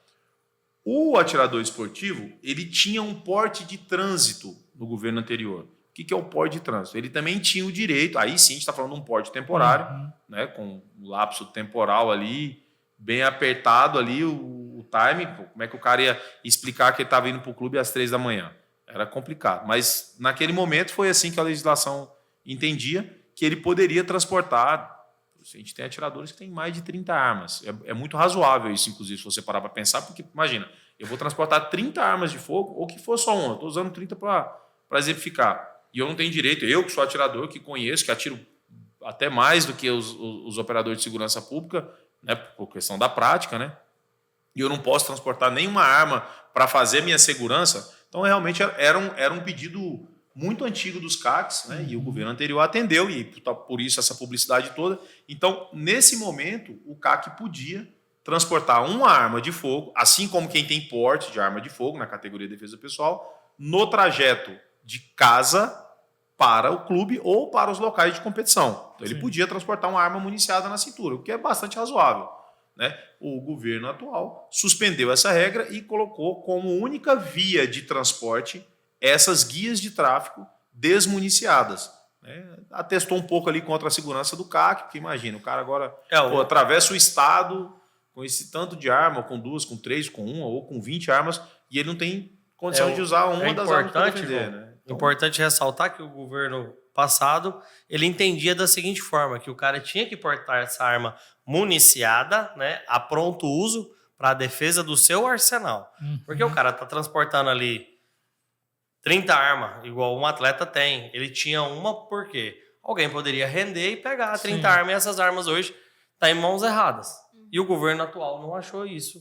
O atirador esportivo, ele tinha um porte de trânsito no governo anterior. O que é o porte de trânsito? Ele também tinha o direito, aí sim a gente está falando de um porte temporário, né, com o lapso temporal ali, bem apertado ali, o time, como é que o cara ia explicar que ele estava indo para o clube às 3 da manhã? Era complicado, mas naquele momento foi assim que a legislação entendia que ele poderia transportar. A gente tem atiradores que têm mais de 30 armas. É muito razoável isso, inclusive, se você parar para pensar, porque, imagina, eu vou transportar 30 armas de fogo, ou que for só uma, eu estou usando 30 para exemplificar. E eu não tenho direito, eu que sou atirador, que conheço, que atiro até mais do que os operadores de segurança pública, né, por questão da prática, né? E eu não posso transportar nenhuma arma para fazer minha segurança. Então, realmente, era um pedido muito antigo dos CACs, né? E o governo anterior atendeu, e por isso essa publicidade toda. Então, nesse momento, o CAC podia transportar uma arma de fogo, assim como quem tem porte de arma de fogo, na categoria de defesa pessoal, no trajeto de casa para o clube ou para os locais de competição. Então, ele podia transportar uma arma municiada na cintura, o que é bastante razoável, né? O governo atual suspendeu essa regra e colocou como única via de transporte essas guias de tráfego desmuniciadas. Né? Atestou um pouco ali contra a segurança do CAC, porque imagina, o cara agora atravessa o estado com esse tanto de arma, com 2, com 3, com 1 ou com 20 armas, e ele não tem condição de usar uma das armas para defender. Né? Então, importante ressaltar que o governo passado ele entendia da seguinte forma, que o cara tinha que portar essa arma municiada, né, a pronto uso para a defesa do seu arsenal. Porque o cara está transportando ali 30 armas, igual um atleta tem. Ele tinha uma porque alguém poderia render e pegar 30 armas, e essas armas hoje estão em mãos erradas. E o governo atual não achou isso.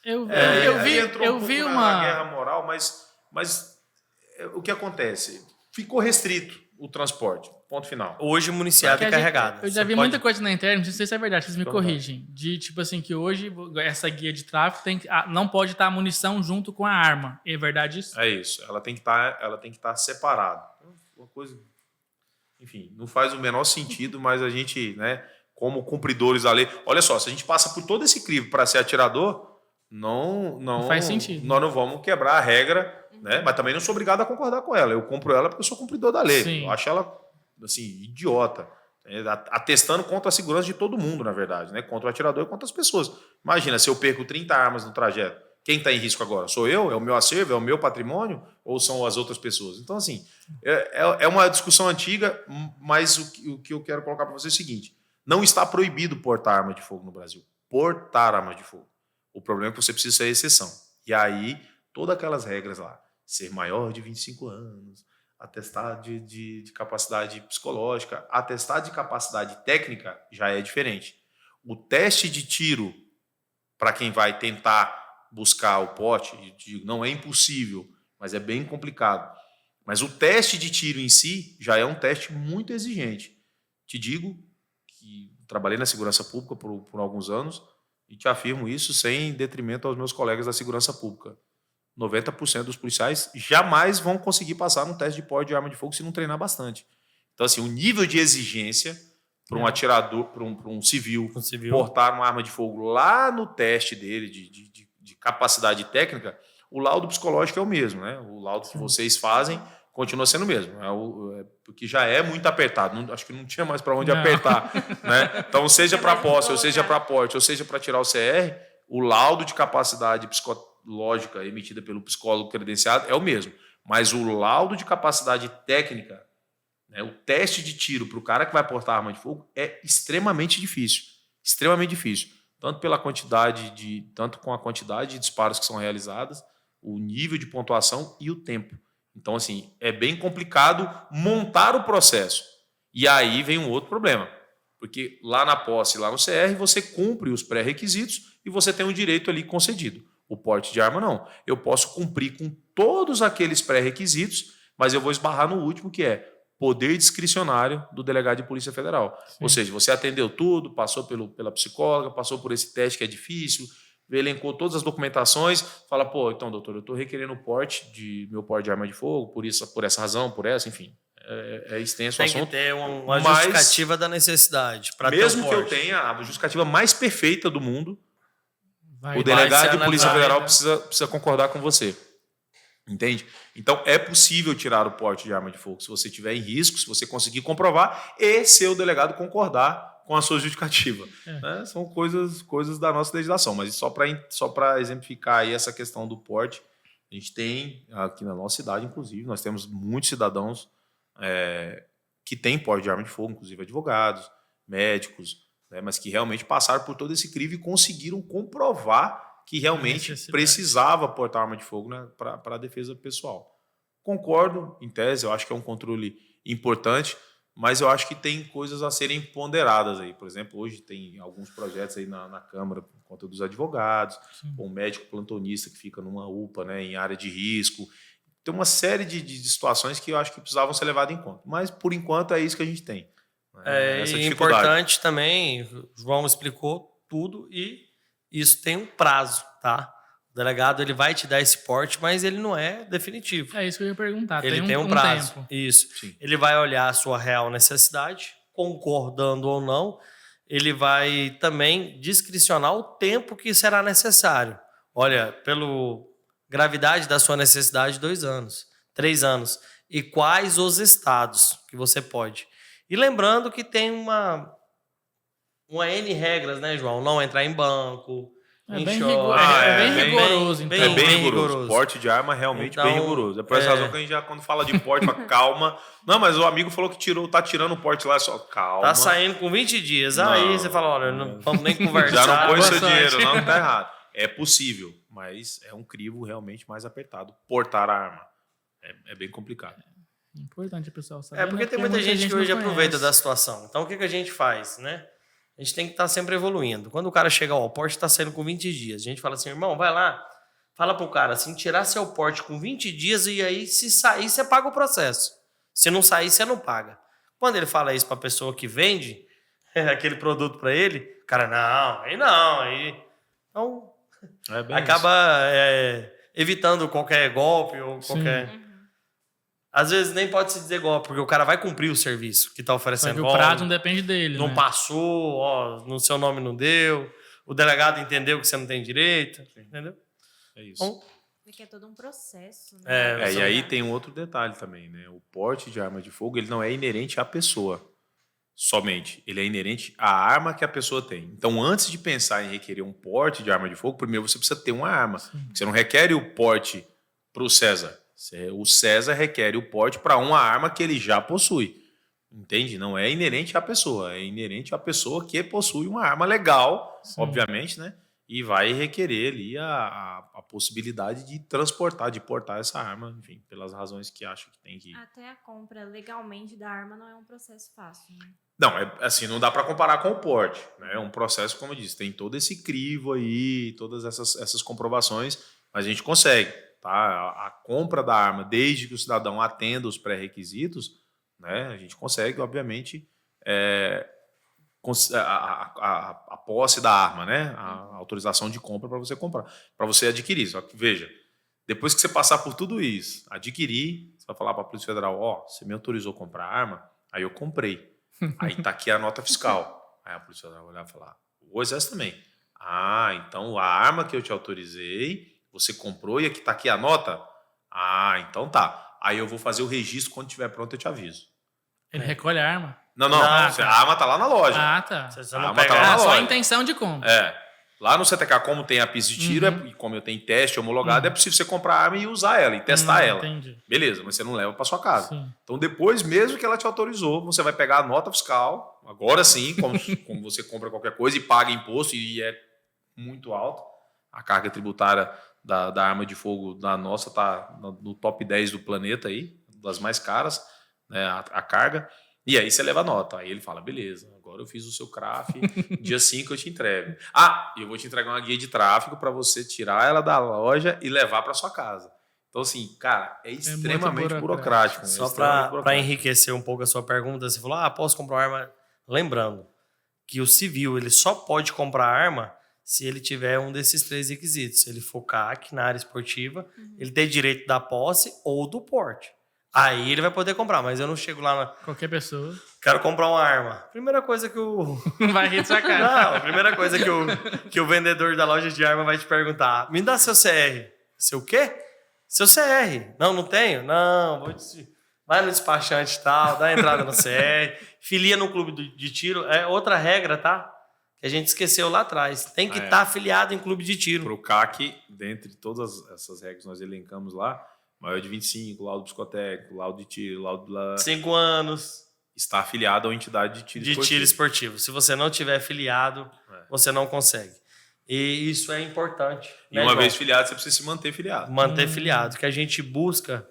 Eu vi uma guerra moral, mas o que acontece? Ficou restrito o transporte, ponto final. Hoje municiado e carregado. Eu já vi muita coisa na internet, não sei se é verdade, vocês me corrigem, de tipo assim, que hoje essa guia de tráfego não pode estar a munição junto com a arma. É verdade isso? É isso, ela tem que estar separada. Uma coisa, enfim, não faz o menor sentido, mas a gente, né, como cumpridores da lei, olha só, se a gente passa por todo esse crivo para ser atirador, não faz sentido. Nós não vamos quebrar a regra, né? Mas também não sou obrigado a concordar com ela. Eu compro ela porque eu sou cumpridor da lei. Sim. Eu acho ela assim, idiota. Atestando contra a segurança de todo mundo, na verdade, né? Contra o atirador e contra as pessoas. Imagina, se eu perco 30 armas no trajeto, quem está em risco agora? Sou eu? É o meu acervo? É o meu patrimônio? Ou são as outras pessoas? Então, assim, é uma discussão antiga, mas o que eu quero colocar para você é o seguinte: não está proibido portar arma de fogo no Brasil. Portar arma de fogo. O problema é que você precisa ser exceção. E aí, todas aquelas regras lá, ser maior de 25 anos, atestado de capacidade psicológica, atestado de capacidade técnica já é diferente. O teste de tiro, para quem vai tentar buscar o pote, não é impossível, mas é bem complicado. Mas o teste de tiro em si já é um teste muito exigente. Te digo que trabalhei na segurança pública por alguns anos e te afirmo isso sem detrimento aos meus colegas da segurança pública. 90% dos policiais jamais vão conseguir passar no teste de porte de arma de fogo se não treinar bastante. Então, assim, o nível de exigência para um atirador, para um civil, portar uma arma de fogo lá no teste dele de capacidade técnica, o laudo psicológico é o mesmo, né? O laudo que vocês fazem continua sendo o mesmo, porque já é muito apertado. Acho que não tinha mais para onde apertar, né? Então, seja para posse, ou seja para porte, ou seja para tirar o CR, o laudo de capacidade psicológica emitida pelo psicólogo credenciado é o mesmo, mas o laudo de capacidade técnica, né, o teste de tiro para o cara que vai portar arma de fogo é extremamente difícil, tanto com a quantidade de disparos que são realizadas, o nível de pontuação e o tempo. Então, assim, é bem complicado montar o processo. E aí vem um outro problema, porque lá na posse, lá no CR, você cumpre os pré-requisitos e você tem um direito ali concedido. O porte de arma, não. Eu posso cumprir com todos aqueles pré-requisitos, mas eu vou esbarrar no último, que é poder discricionário do delegado de Polícia Federal. Sim. Ou seja, você atendeu tudo, passou pela psicóloga, passou por esse teste que é difícil, elencou todas as documentações, fala, pô, então, doutor, eu estou requerendo meu porte de arma de fogo, por essa razão, por essa, enfim. É extenso o assunto. Tem que ter uma justificativa da necessidade. Mesmo que eu tenha a justificativa mais perfeita do mundo, o delegado de Polícia Federal precisa concordar com você. Entende? Então, é possível tirar o porte de arma de fogo se você estiver em risco, se você conseguir comprovar e se o delegado concordar com a sua justificativa. Né? São coisas da nossa legislação, mas só para exemplificar aí essa questão do porte, a gente tem, aqui na nossa cidade, inclusive, nós temos muitos cidadãos que têm porte de arma de fogo, inclusive advogados, médicos, né, mas que realmente passaram por todo esse crivo e conseguiram comprovar que realmente precisava portar arma de fogo, né, para a defesa pessoal. Concordo, em tese, eu acho que é um controle importante, mas eu acho que tem coisas a serem ponderadas aí. Por exemplo, hoje tem alguns projetos aí na Câmara por conta dos advogados, um médico plantonista que fica numa UPA, né, em área de risco. Tem uma série de situações que eu acho que precisavam ser levadas em conta. Mas, por enquanto, é isso que a gente tem. E importante também, o João explicou tudo e isso tem um prazo, tá? O delegado ele vai te dar esse porte, mas ele não é definitivo. É isso que eu ia perguntar. Ele tem um prazo. Tempo. Isso. Sim. Ele vai olhar a sua real necessidade, concordando ou não. Ele vai também discricionar o tempo que será necessário. Olha, pela gravidade da sua necessidade, 2 anos, 3 anos. E quais os estados que você pode. E lembrando que tem uma N regras, né, João? Não entrar em banco, bem rigoroso. É bem rigoroso. Porte de arma realmente bem rigoroso. É por essa razão que a gente já, quando fala de porte, fala, calma. Não, mas o amigo falou que tá tirando o porte lá, só calma. Tá saindo com 20 dias. Aí você fala, olha, não vamos nem conversar. Já não põe seu dinheiro, não tá errado. É possível, mas é um crivo realmente mais apertado. Portar a arma é bem complicado. Importante, pessoal, saber. Porque tem muita gente que hoje aproveita da situação. Então, o que a gente faz, né? A gente tem que estar sempre evoluindo. Quando o cara chega, o porte está saindo com 20 dias. A gente fala assim, irmão, vai lá, fala pro cara assim, tirar seu porte com 20 dias e aí, se sair, você paga o processo. Se não sair, você não paga. Quando ele fala isso para a pessoa que vende aquele produto para ele, o cara, aí. Então, acaba evitando qualquer golpe ou qualquer... Às vezes nem pode se dizer golpe, porque o cara vai cumprir o serviço que está oferecendo. O prazo não depende dele. Não passou, no seu nome não deu, o delegado entendeu que você não tem direito, entendeu? É isso. Então, porque é todo um processo. Né? E aí tem um outro detalhe também, né? O porte de arma de fogo ele não é inerente à pessoa somente, ele é inerente à arma que a pessoa tem. Então, antes de pensar em requerer um porte de arma de fogo, primeiro você precisa ter uma arma. Você não requer o porte para o César. O César requer o porte para uma arma que ele já possui. Entende? Não é inerente à pessoa. É inerente à pessoa que possui uma arma legal, obviamente, né? E vai requerer ali a possibilidade de transportar, de portar essa arma, enfim, pelas razões que acho que tem que... Até a compra legalmente da arma não é um processo fácil, né? Não, assim, não dá para comparar com o porte. Né? É um processo, como eu disse, tem todo esse crivo aí, todas essas comprovações, mas a gente consegue. Tá? A compra da arma, desde que o cidadão atenda os pré-requisitos, né, a gente consegue, obviamente, a posse da arma, né, a autorização de compra para você comprar, para você adquirir. Só que, veja, Depois que você passar por tudo isso, adquirir, você vai falar para a Polícia Federal, você me autorizou a comprar arma? Aí eu comprei. Aí tá aqui a nota fiscal. Aí a Polícia Federal vai olhar e falar, o Exército também. Então a arma que eu te autorizei, você comprou e aqui tá aqui a nota? Então tá. Aí eu vou fazer o registro, quando estiver pronto eu te aviso. Ele recolhe a arma? Não. A arma tá lá na loja. Tá. Você A não arma pega tá lá na Só a loja. intenção de compra. Lá no CTK, como tem a pista de tiro, e como eu tenho teste homologado, é possível você comprar a arma e usar ela, e testar ela. Entendi. Beleza, mas você não leva para sua casa. Sim. Então, depois, mesmo que ela te autorizou, você vai pegar a nota fiscal, agora sim, como você compra qualquer coisa e paga imposto, e é muito alto. A carga tributária da arma de fogo da nossa está no top 10 do planeta aí, das mais caras, né, a carga. E aí você leva a nota. Aí ele fala, beleza, agora eu fiz o seu CRAF, dia 5 eu te entrego. E eu vou te entregar uma guia de tráfego para você tirar ela da loja e levar para sua casa. Então, assim, cara, é extremamente burocrático. Só para enriquecer um pouco a sua pergunta, você falou, posso comprar uma arma? Lembrando que o civil ele só pode comprar arma se ele tiver um desses 3 requisitos. Se ele for CAC na área esportiva, ele tem direito da posse ou do porte. Aí ele vai poder comprar, mas eu não chego lá Qualquer pessoa. Quero comprar uma arma. Primeira coisa que o... Vai rir de sua cara. Não, a primeira coisa que o vendedor da loja de arma vai te perguntar, me dá seu CR. Seu quê? Seu CR. Não tenho? Não, vai no despachante e tal, dá entrada no CR, filia no clube de tiro. É outra regra, tá? Que a gente esqueceu lá atrás. Tem que estar afiliado em clube de tiro. Para o CAC, dentre todas essas regras que nós elencamos lá, maior de 25, laudo psicotécnico, laudo de tiro, laudo... 5 anos. Está afiliado a uma entidade de tiro esportivo. Tiro esportivo. Se você não tiver afiliado, você não consegue. E isso é importante. E uma vez filiado, você precisa se manter filiado. Manter filiado. O que a gente busca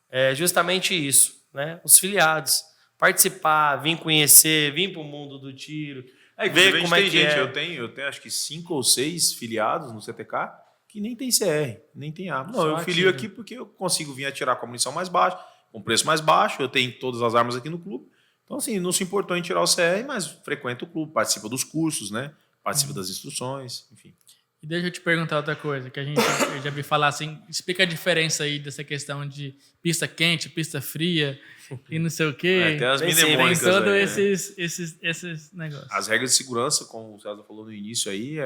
é justamente isso, né? Os filiados. Participar, vir conhecer, vir para o mundo do tiro. Ver como é que é. Eu tenho acho que 5 ou 6 filiados no CTK que nem tem CR, nem tem arma. Não, eu filio aqui porque eu consigo vir atirar com a munição mais baixa, com preço mais baixo, eu tenho todas as armas aqui no clube. Então, assim, não se importou em tirar o CR, mas frequenta o clube, participa dos cursos, né? Participa das instruções, enfim. E deixa eu te perguntar outra coisa, que eu já vi falar assim, explica a diferença aí dessa questão de pista quente, pista fria e não sei o quê. Tem as Tem mnemônicas todos aí, esses negócios. As regras de segurança, como o César falou no início aí,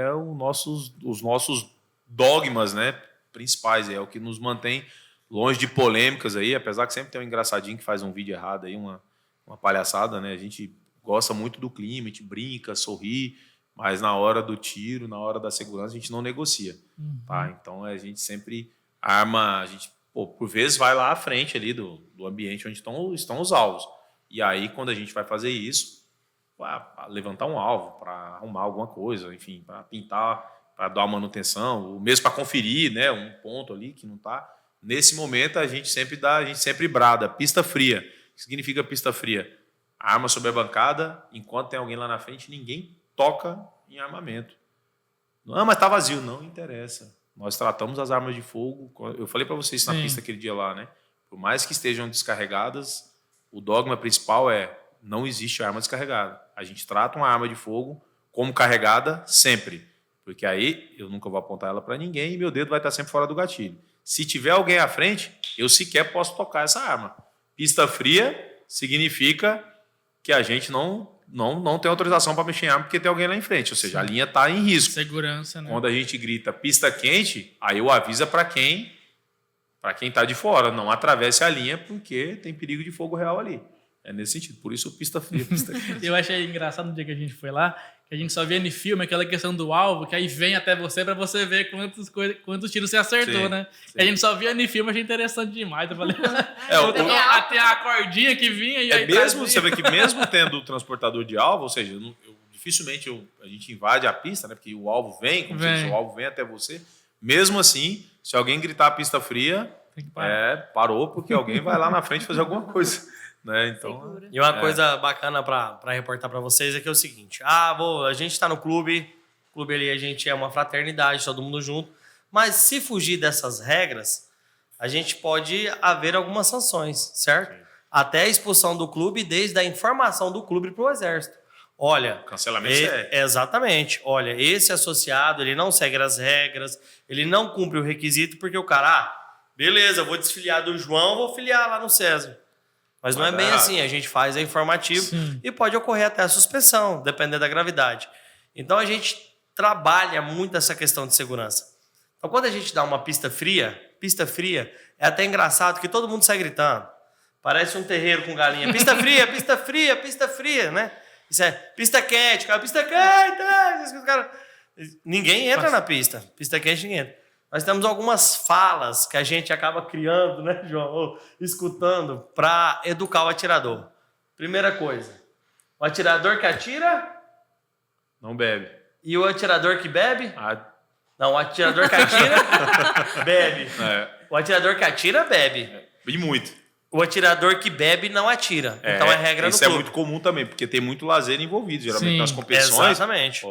os nossos dogmas, né, principais, é o que nos mantém longe de polêmicas aí, apesar que sempre tem um engraçadinho que faz um vídeo errado aí, uma palhaçada, né? A gente gosta muito do clima, a gente brinca, sorri, mas na hora do tiro, na hora da segurança, a gente não negocia, tá? Então a gente sempre arma, a gente, por vezes vai lá à frente ali do ambiente onde estão os alvos. E aí, quando a gente vai fazer isso, para levantar um alvo, para arrumar alguma coisa, enfim, para pintar, para dar uma manutenção, ou mesmo para conferir, né, um ponto ali que não está. Nesse momento, a gente sempre brada, pista fria. O que significa pista fria? Arma sobre a bancada, enquanto tem alguém lá na frente, ninguém toca em armamento. Não, mas tá vazio. Não interessa. Nós tratamos as armas de fogo. Eu falei para vocês na pista aquele dia lá, né? Por mais que estejam descarregadas, o dogma principal é não existe arma descarregada. A gente trata uma arma de fogo como carregada sempre. Porque aí eu nunca vou apontar ela para ninguém e meu dedo vai estar sempre fora do gatilho. Se tiver alguém à frente, eu sequer posso tocar essa arma. Pista fria significa que a gente não tem autorização para mexer em arma porque tem alguém lá em frente. Ou seja, a linha está em risco. Segurança, né? Quando a gente grita pista quente, aí eu aviso para quem está de fora. Não atravesse a linha porque tem perigo de fogo real ali. É nesse sentido. Por isso, pista fria, pista quente. Eu achei engraçado no dia que a gente foi lá, que a gente só via no filme aquela questão do alvo, que aí vem até você para você ver quantos tiros você acertou, né? Sim. A gente só via no filme, achei interessante demais. Eu falei, até a cordinha que vinha e aí você vê que mesmo tendo o transportador de alvo, ou seja, dificilmente a gente invade a pista, né? Porque o alvo vem, como se o alvo vem até você. Mesmo assim, se alguém gritar a pista fria, parou, porque alguém vai lá na frente fazer alguma coisa. Né? Então, e uma coisa bacana para reportar para vocês é que é o seguinte: a gente está no clube ali a gente é uma fraternidade, todo mundo junto, mas se fugir dessas regras, a gente pode haver algumas sanções, certo? Sim. Até a expulsão do clube, desde a informação do clube para o Exército. Olha, cancelamento exatamente. Olha, esse associado ele não segue as regras, ele não cumpre o requisito porque o cara beleza, eu vou desfiliar do João, vou filiar lá no César. Mas não é bem assim, a gente faz informativo e pode ocorrer até a suspensão, dependendo da gravidade. Então a gente trabalha muito essa questão de segurança. Então quando a gente dá uma pista fria é até engraçado que todo mundo sai gritando. Parece um terreiro com galinha. Pista fria, pista fria, pista fria, né? Isso é pista quente, cara, pista quente. Cara... Ninguém entra na pista. Pista quente ninguém entra. Nós temos algumas falas que a gente acaba criando, né, João? Ou escutando para educar o atirador. Primeira coisa, o atirador que atira... Não bebe. E o atirador que bebe? Não, o atirador que atira, bebe. O atirador que atira, bebe. E muito. O atirador que bebe não atira. Então é regra no clube. Isso é muito comum também, porque tem muito lazer envolvido. Geralmente nas competições... Exatamente.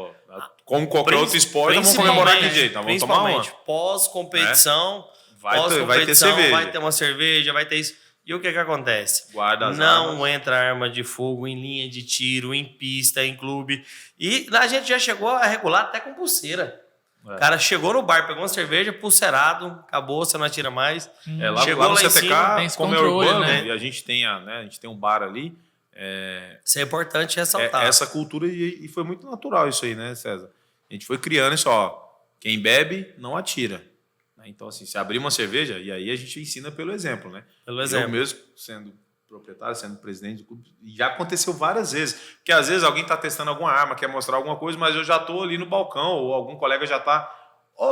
Como qualquer outro esporte, vamos comemorar de jeito. Vamos tomar uma. Principalmente pós-competição. Vai ter cerveja. Vai ter uma cerveja, vai ter isso. E o que acontece? Guarda as não armas. Entra arma de fogo em linha de tiro, em pista, em clube. E a gente já chegou a regular até com pulseira. O cara chegou no bar, pegou uma cerveja, pulseirado, acabou, você não atira mais. Lá, chegou no lá CTK, como é urbano, né? E a gente tem um bar ali. Isso é importante ressaltar. Essa cultura, e foi muito natural isso aí, né, César? A gente foi criando isso, ó. Quem bebe, não atira. Então, assim, se abrir uma cerveja, e aí a gente ensina pelo exemplo, né? Pelo exemplo. Eu mesmo, sendo proprietário, sendo presidente do clube, já aconteceu várias vezes. Porque às vezes alguém está testando alguma arma, quer mostrar alguma coisa, mas eu já estou ali no balcão, ou algum colega já está,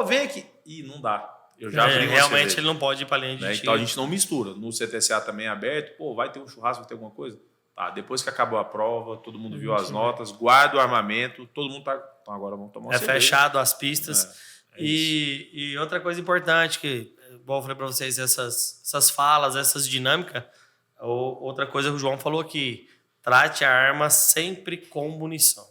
vem aqui. Ih, não dá. Eu já abri uma realmente cerveja. ele não pode ir para a linha de tiro. Então a gente não mistura. No CTCA também é aberto, vai ter um churrasco, vai ter alguma coisa? Tá, depois que acabou a prova, todo mundo viu as notas, guarda o armamento, todo mundo tá... Então agora vamos tomar uma cerveja. Fechado as pistas. E outra coisa importante que, igual eu falei para vocês, essas falas, essas dinâmicas, outra coisa que o João falou aqui, trate a arma sempre com munição.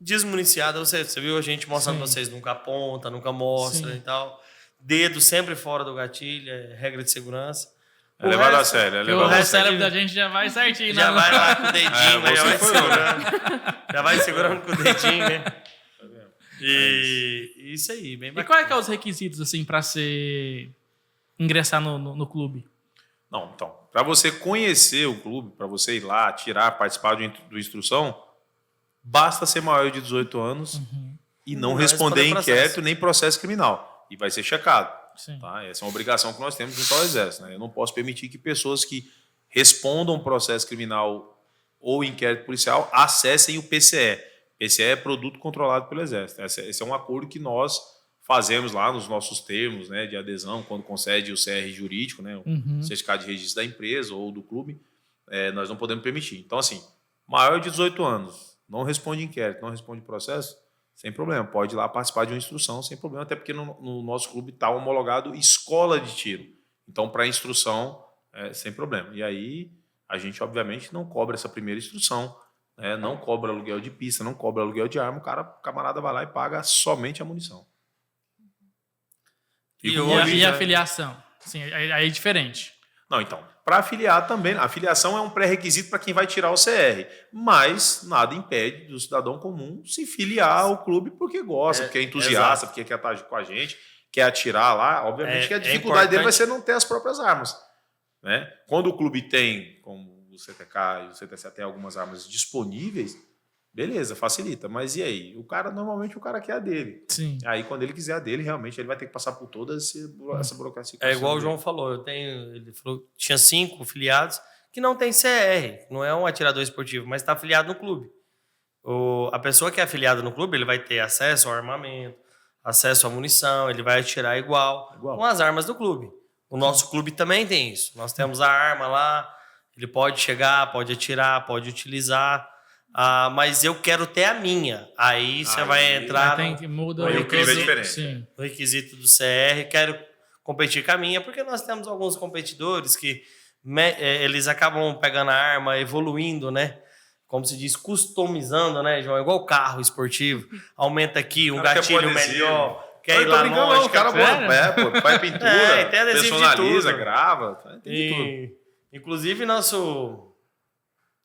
Desmuniciada, você viu a gente mostrando para vocês, nunca aponta, nunca mostra e tal. Dedo sempre fora do gatilho, é regra de segurança. É levado a sério. O cérebro da gente já vai certinho. Já vai lá com o dedinho, já vai segurando. Já vai segurando com o dedinho, né? E isso aí, bem bacana. E quais que são os requisitos, assim, para ingressar no clube? Não, então, para você conhecer o clube, para você ir lá, participar do instrução, basta ser maior de 18 anos e não responder inquérito nem processo criminal. E vai ser checado. Tá? Essa é uma obrigação que nós temos junto ao Exército. Né? Eu não posso permitir que pessoas que respondam processo criminal ou inquérito policial acessem o PCE. PCE é produto controlado pelo Exército. Esse é um acordo que nós fazemos lá nos nossos termos, né, de adesão, quando concede o CR jurídico, né, o certificado de registro da empresa ou do clube, nós não podemos permitir. Então, assim, maior de 18 anos, não responde inquérito, não responde processo, sem problema. Pode ir lá participar de uma instrução, sem problema, até porque no nosso clube está homologado escola de tiro. Então, para instrução, sem problema. E aí, a gente, obviamente, não cobra essa primeira instrução, né, não cobra aluguel de pista, não cobra aluguel de arma, o camarada vai lá e paga somente a munição. E a filiação? Sim, aí é diferente. Não, então, para afiliar também, a filiação é um pré-requisito para quem vai tirar o CR, mas nada impede do cidadão comum se filiar ao clube porque gosta, porque é entusiasta, porque quer estar com a gente, quer atirar lá. Obviamente que a dificuldade dele vai ser não ter as próprias armas. Né? Quando o clube tem, como o CTK e o CTC tem algumas armas disponíveis, beleza, facilita. Mas e aí? Normalmente o cara quer a dele. Sim. Aí quando ele quiser a dele, realmente ele vai ter que passar por toda essa burocracia. É igual o João falou, ele falou que tinha 5 filiados que não tem CR, não é um atirador esportivo, mas está afiliado no clube. A pessoa que é afiliada no clube, ele vai ter acesso ao armamento, acesso à munição, ele vai atirar igual com as armas do clube. O nosso clube também tem isso. Nós temos a arma lá, ele pode chegar, pode atirar, pode utilizar. Mas eu quero ter a minha. Aí você vai entrar no requisito do CR. Quero competir com a minha, porque nós temos alguns competidores que eles acabam pegando a arma, evoluindo, né? Como se diz, customizando, né, João? Igual carro esportivo. Aumenta aqui um gatilho melhor. Quer ir lá longe. O cara faz pintura, tem adesivo personaliza, de tudo. grava. Tem de tudo. Inclusive, nosso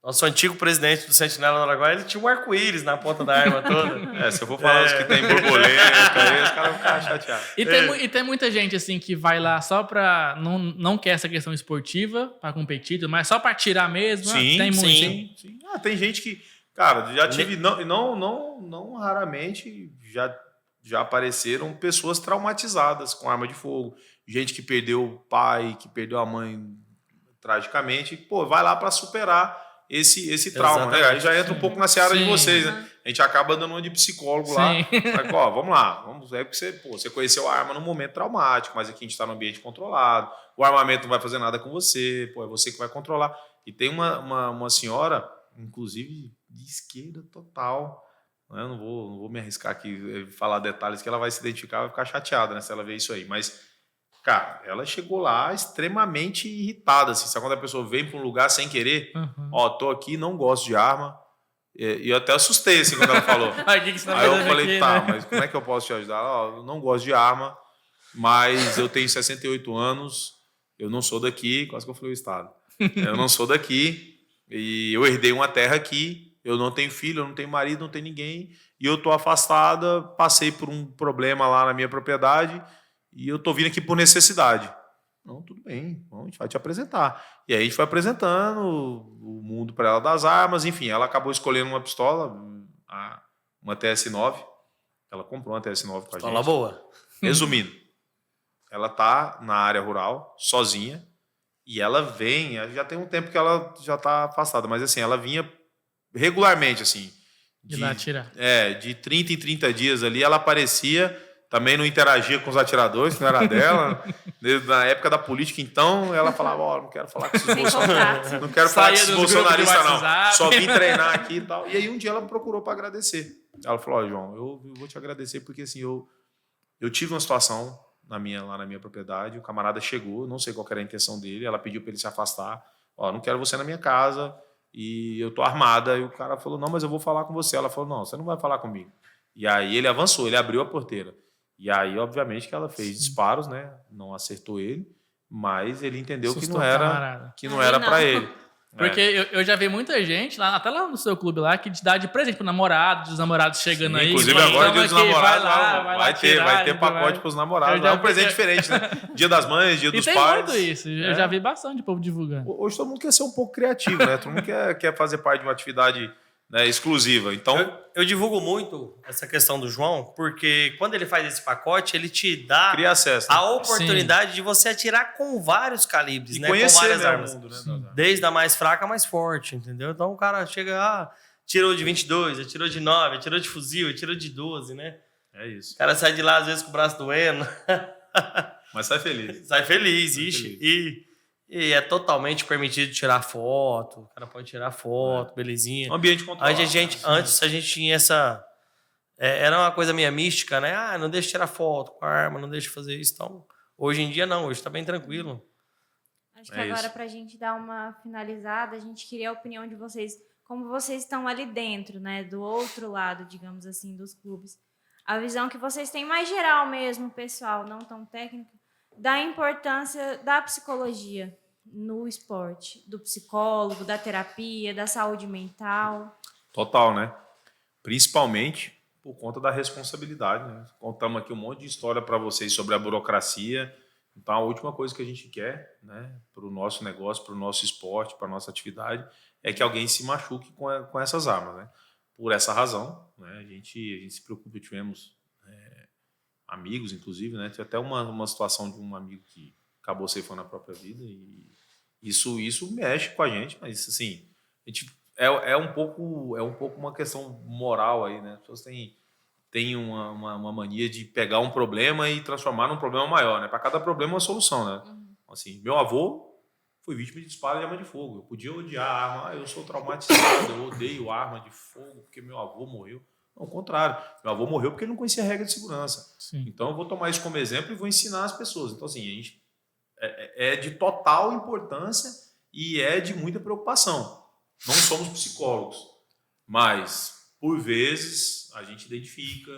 Nosso antigo presidente do Sentinela do Araguaia, ele tinha um arco-íris na ponta da arma toda. Se eu for falar os que tem borboleta, aí os caras vão ficar chateados. E tem muita gente, assim, que vai lá só pra... Não quer essa questão esportiva, pra competir, mas só pra tirar mesmo. Sim, tem muito. sim. Tem gente que... Cara, já tive... Não raramente já apareceram pessoas traumatizadas com arma de fogo. Gente que perdeu o pai, que perdeu a mãe tragicamente. Pô, vai lá pra superar esse trauma, né? Aí já entra um pouco na seara de vocês, né? A gente acaba dando uma de psicólogo lá. Mas, ó, vamos lá. É porque você conheceu a arma num momento traumático, mas aqui a gente está num ambiente controlado. O armamento não vai fazer nada com você, pô, é você que vai controlar. E tem uma senhora, inclusive de esquerda total, né? Não vou me arriscar aqui falar detalhes que ela vai se identificar, vai ficar chateada, né, se ela ver isso aí. Mas, cara, ela chegou lá extremamente irritada, assim. Sabe quando a pessoa vem para um lugar sem querer? Ó, tô aqui, não gosto de arma. E eu até assustei, assim, quando ela falou. Aí eu falei, aqui, tá, né? Mas como é que eu posso te ajudar? Ó, eu não gosto de arma, mas eu tenho 68 anos, eu não sou daqui, quase que eu falei o estado. Eu não sou daqui, e eu herdei uma terra aqui, eu não tenho filho, eu não tenho marido, não tenho ninguém, e eu tô afastada, passei por um problema lá na minha propriedade, e eu tô vindo aqui por necessidade. Não, tudo bem, a gente vai te apresentar. E aí a gente foi apresentando o mundo para ela das armas, enfim, ela acabou escolhendo uma pistola, uma TS9. Ela comprou uma TS9 com a gente. Pistola boa. Resumindo, ela tá na área rural, sozinha, e ela vem, já tem um tempo que ela já tá afastada, mas assim, ela vinha regularmente, assim. De 30 em 30 dias ali, ela aparecia. Também não interagia com os atiradores, que não era dela. Na época da política, então, ela falava, ó, não quero falar com esses bolsonaristas. Não quero falar com esses bolsonaristas, não. Só vim treinar aqui e tal. E aí um dia ela me procurou para agradecer. Ela falou, ó, João, eu vou te agradecer porque assim, eu tive uma situação lá na minha propriedade, o camarada chegou, não sei qual era a intenção dele, ela pediu para ele se afastar. Ó, não quero você na minha casa e eu tô armada. E o cara falou, não, mas eu vou falar com você. Ela falou, não, você não vai falar comigo. E aí ele avançou, ele abriu a porteira. E aí, obviamente, que ela fez disparos, né? Não acertou ele, mas ele entendeu que não era para ele. Porque eu já vi muita gente, até lá no seu clube lá, que te dá de presente pro namorado, dos namorados chegando aí. Inclusive agora, dia dos namorados, vai ter pacote pros namorados. É um presente diferente, né? Dia das mães, dia dos pais. E tem muito isso, eu já vi bastante povo divulgando. Hoje todo mundo quer ser um pouco criativo, né? Todo mundo quer fazer parte de uma atividade, né, exclusiva. Então, eu divulgo muito essa questão do João, porque quando ele faz esse pacote, ele te dá acesso, né? a oportunidade de você atirar com vários calibres, e né? Conhecer, com várias né, armas. o mundo, né? Desde a mais fraca à mais forte, entendeu? Então o cara chega, tirou de 22, atirou de 9, atirou de fuzil, atirou de 12, né? É isso. O cara sai de lá às vezes com o braço doendo. Mas sai feliz. Sai feliz, ixi. E é totalmente permitido tirar foto. O cara pode tirar foto, belezinha. Um ambiente controlado. Antes a gente tinha essa... era uma coisa meio mística, né? Não deixa tirar foto com a arma, não deixa fazer isso. Então, hoje em dia não, hoje tá bem tranquilo. Acho que agora, pra gente dar uma finalizada, a gente queria a opinião de vocês. Como vocês estão ali dentro, né? Do outro lado, digamos assim, dos clubes. A visão que vocês têm mais geral mesmo, pessoal, não tão técnica, da importância da psicologia no esporte, do psicólogo, da terapia, da saúde mental. Total, né? Principalmente por conta da responsabilidade, né? Contamos aqui um monte de história para vocês sobre a burocracia. Então, a última coisa que a gente quer, né, para o nosso negócio, para o nosso esporte, para a nossa atividade, é que alguém se machuque com essas armas, né? Por essa razão, né, a gente se preocupa. Tivemos amigos, inclusive, né? Tinha até uma situação de um amigo que acabou ceifando a própria vida e isso mexe com a gente, mas assim, a gente é um pouco uma questão moral aí, né? As pessoas têm uma mania de pegar um problema e transformar num problema maior, né? Para cada problema uma solução, né? Assim, meu avô foi vítima de disparo de arma de fogo. Eu podia odiar a arma, eu sou traumatizado, eu odeio arma de fogo porque meu avô morreu. Ao contrário, meu avô morreu porque ele não conhecia a regra de segurança. Sim. Então eu vou tomar isso como exemplo e vou ensinar as pessoas. Então assim, a gente é de total importância e é de muita preocupação. Não somos psicólogos, mas por vezes a gente identifica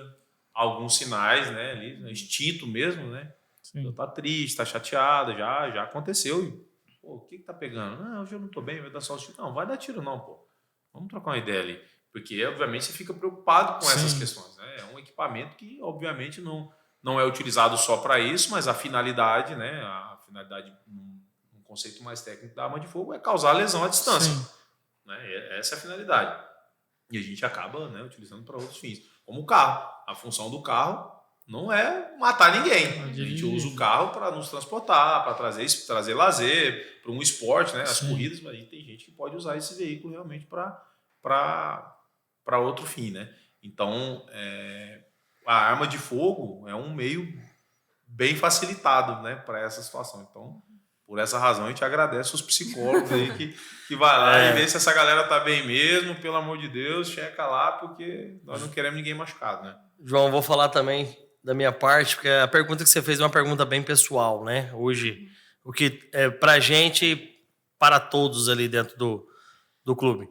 alguns sinais, né, ali, instinto mesmo, né? Sim. Tá triste, tá chateada, já aconteceu Pô, o que tá pegando? Não, hoje eu não tô bem, vai dar só os tiros. Não, vai dar tiro não, pô. Vamos trocar uma ideia ali. Porque, obviamente, você fica preocupado com essas questões. Né? É um equipamento que, obviamente, não é utilizado só para isso, mas a finalidade, né? A finalidade, um conceito mais técnico da arma de fogo, é causar lesão à distância. Né? Essa é a finalidade. E a gente acaba, né, utilizando para outros fins. Como o carro. A função do carro não é matar ninguém. A gente usa o carro para nos transportar, para trazer lazer, para um esporte, né? As corridas, mas aí tem gente que pode usar esse veículo realmente para outro fim, né? Então, a arma de fogo é um meio bem facilitado, né, para essa situação. Então, por essa razão, a gente agradece os psicólogos aí que vai lá e vê se essa galera tá bem mesmo, pelo amor de Deus, checa lá, porque nós não queremos ninguém machucado, né? João, vou falar também da minha parte, porque a pergunta que você fez é uma pergunta bem pessoal, né? Hoje, o que é pra gente, para todos ali dentro do clube.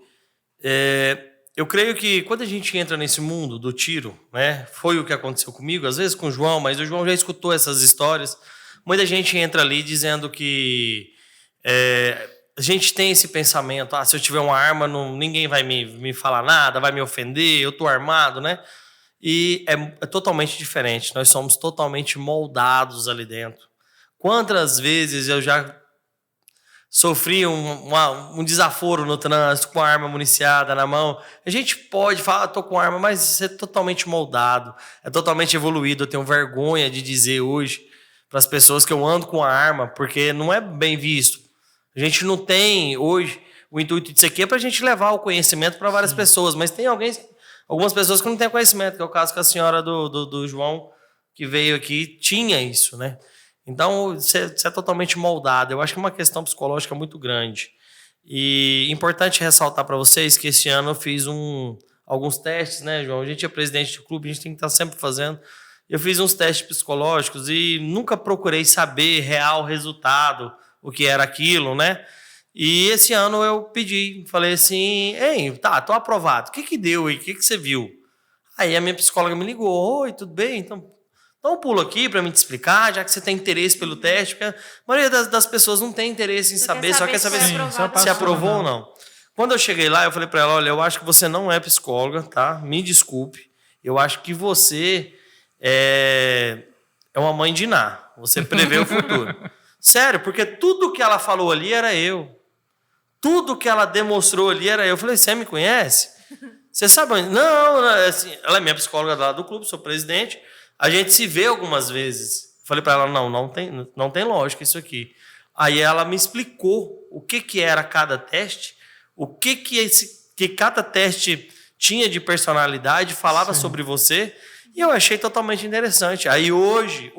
Eu creio que quando a gente entra nesse mundo do tiro, né? Foi o que aconteceu comigo, às vezes com o João, mas o João já escutou essas histórias. Muita gente entra ali dizendo que a gente tem esse pensamento, se eu tiver uma arma, ninguém vai me falar nada, vai me ofender, eu tô armado, né? E é totalmente diferente, nós somos totalmente moldados ali dentro. Quantas vezes eu já sofri um desaforo no trânsito com a arma municiada na mão. A gente pode falar, tô com arma, mas isso é totalmente moldado, é totalmente evoluído. Eu tenho vergonha de dizer hoje para as pessoas que eu ando com a arma, porque não é bem visto. A gente não tem hoje o intuito disso aqui é para a gente levar o conhecimento para várias pessoas, mas tem algumas pessoas que não têm conhecimento, que é o caso que a senhora do João, que veio aqui, tinha isso, né? Então, você é totalmente moldado. Eu acho que é uma questão psicológica muito grande. E importante ressaltar para vocês que esse ano eu fiz alguns testes, né, João? A gente é presidente do clube, a gente tem que estar sempre fazendo. Eu fiz uns testes psicológicos e nunca procurei saber real resultado, o que era aquilo, né? E esse ano eu pedi, falei assim, tô aprovado. O que deu aí? O que você viu? Aí a minha psicóloga me ligou, oi, tudo bem? Então pulo aqui para me te explicar, já que você tem interesse pelo teste, porque a maioria das pessoas não tem interesse em saber, só quer saber se aprovou ou não. Quando eu cheguei lá, eu falei para ela, olha, eu acho que você não é psicóloga, tá? Me desculpe. Eu acho que você é uma mãe de Ná. Você prevê o futuro. Sério, porque tudo que ela falou ali era eu. Tudo que ela demonstrou ali era eu. Eu falei, você me conhece? Você sabe onde? Não, assim, ela é minha psicóloga lá do clube, sou presidente. A gente se vê algumas vezes. Falei para ela, não tem lógica isso aqui. Aí ela me explicou o que era cada teste, o que cada teste tinha de personalidade, falava sobre você, e eu achei totalmente interessante. Aí hoje,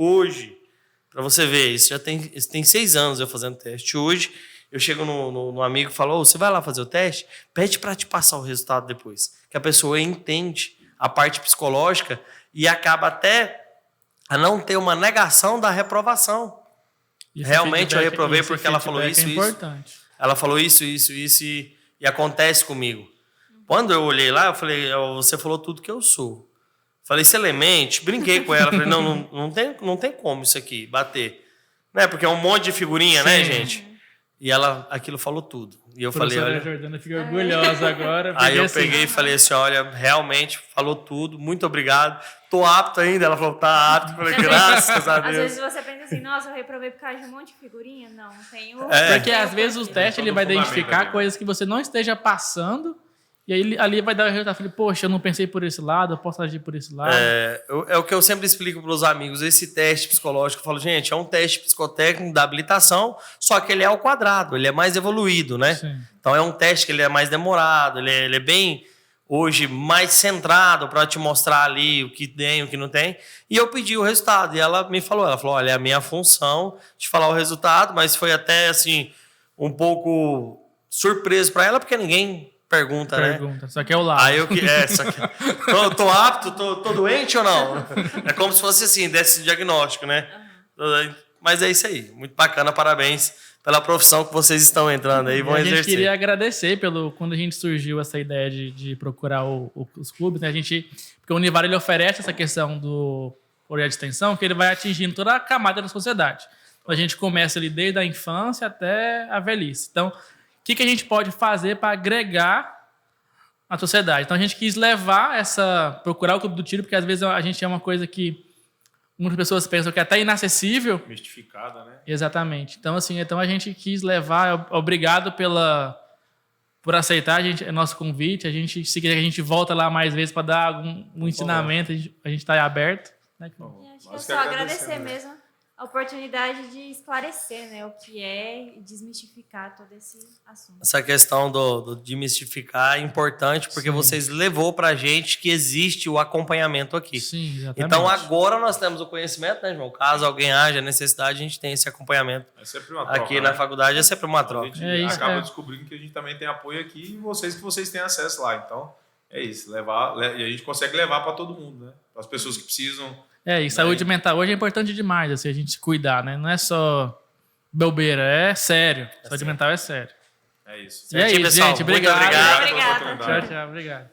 para você ver, isso já tem 6 anos eu fazendo teste. Hoje, eu chego no amigo e falo, você vai lá fazer o teste? Pede para te passar o resultado depois. Que a pessoa entende a parte psicológica e acaba até a não ter uma negação da reprovação. Realmente eu reprovei porque ela falou isso. Ela falou isso e acontece comigo. Quando eu olhei lá, eu falei, você falou tudo que eu sou. Falei, você lemente, brinquei com ela, falei, não tem como isso aqui, bater. Né? Porque é um monte de figurinha, né, gente? E aquilo falou tudo. E eu falei, olha... Jordana fica orgulhosa agora. Aí eu peguei e falei assim, olha, realmente falou tudo, muito obrigado. Tô apto ainda. Ela falou, tá apto. Eu falei, graças a Deus. Às vezes você pensa assim, nossa, eu reprovei por causa de um monte de figurinha. Não, tenho... Porque às vezes o teste ele vai identificar coisas que você não esteja passando. E aí ali vai dar o resultado. Eu falei, poxa, eu não pensei por esse lado, eu posso agir por esse lado. É o que eu sempre explico para os amigos. Esse teste psicológico, eu falo, gente, é um teste psicotécnico da habilitação, só que ele é ao quadrado, ele é mais evoluído, né? Sim. Então é um teste que ele é mais demorado, ele é bem, hoje, mais centrado para te mostrar ali o que tem, o que não tem. E eu pedi o resultado, e ela falou, olha, é a minha função de falar o resultado, mas foi até, assim, um pouco surpreso para ela, porque ninguém... Pergunta, né? Só que é o lado. Aí tô apto, tô doente ou não? É como se fosse assim, desse diagnóstico, né? Mas é isso aí. Muito bacana, parabéns pela profissão que vocês estão entrando aí, vão exercer. A gente queria agradecer quando a gente surgiu essa ideia de procurar os clubes, né? Porque o Univar ele oferece essa questão do projeto de extensão, que ele vai atingindo toda a camada da sociedade. A gente começa ali desde a infância até a velhice. Então, o que a gente pode fazer para agregar a sociedade? Então, a gente quis procurar o Clube do Tiro, porque às vezes a gente é uma coisa que muitas pessoas pensam que é até inacessível. Mistificada, né? Exatamente. Então, assim, a gente quis levar. Obrigado por aceitar nosso convite. Se quiser que a gente volta lá mais vezes para dar um ensinamento, a gente está aberto. Né? Acho que é só agradecer mesmo a oportunidade de esclarecer, né, o que é e desmistificar todo esse assunto. Essa questão do desmistificar é importante porque vocês levou pra gente que existe o acompanhamento aqui. Sim, exatamente. Então agora nós temos o conhecimento, né, João? Caso alguém haja necessidade, a gente tem esse acompanhamento. É sempre uma troca, aqui na faculdade é sempre uma troca. A gente acaba descobrindo que a gente também tem apoio aqui e vocês têm acesso lá. Então é isso, e a gente consegue levar para todo mundo, né? Para as pessoas que precisam. E saúde mental hoje é importante demais, assim, a gente se cuidar, né? Não é só bobeira, é sério. Saúde mental é sério. É isso. E é isso, pessoal, gente. Obrigado. Muito obrigado. Obrigada. Tchau, tchau. Obrigado.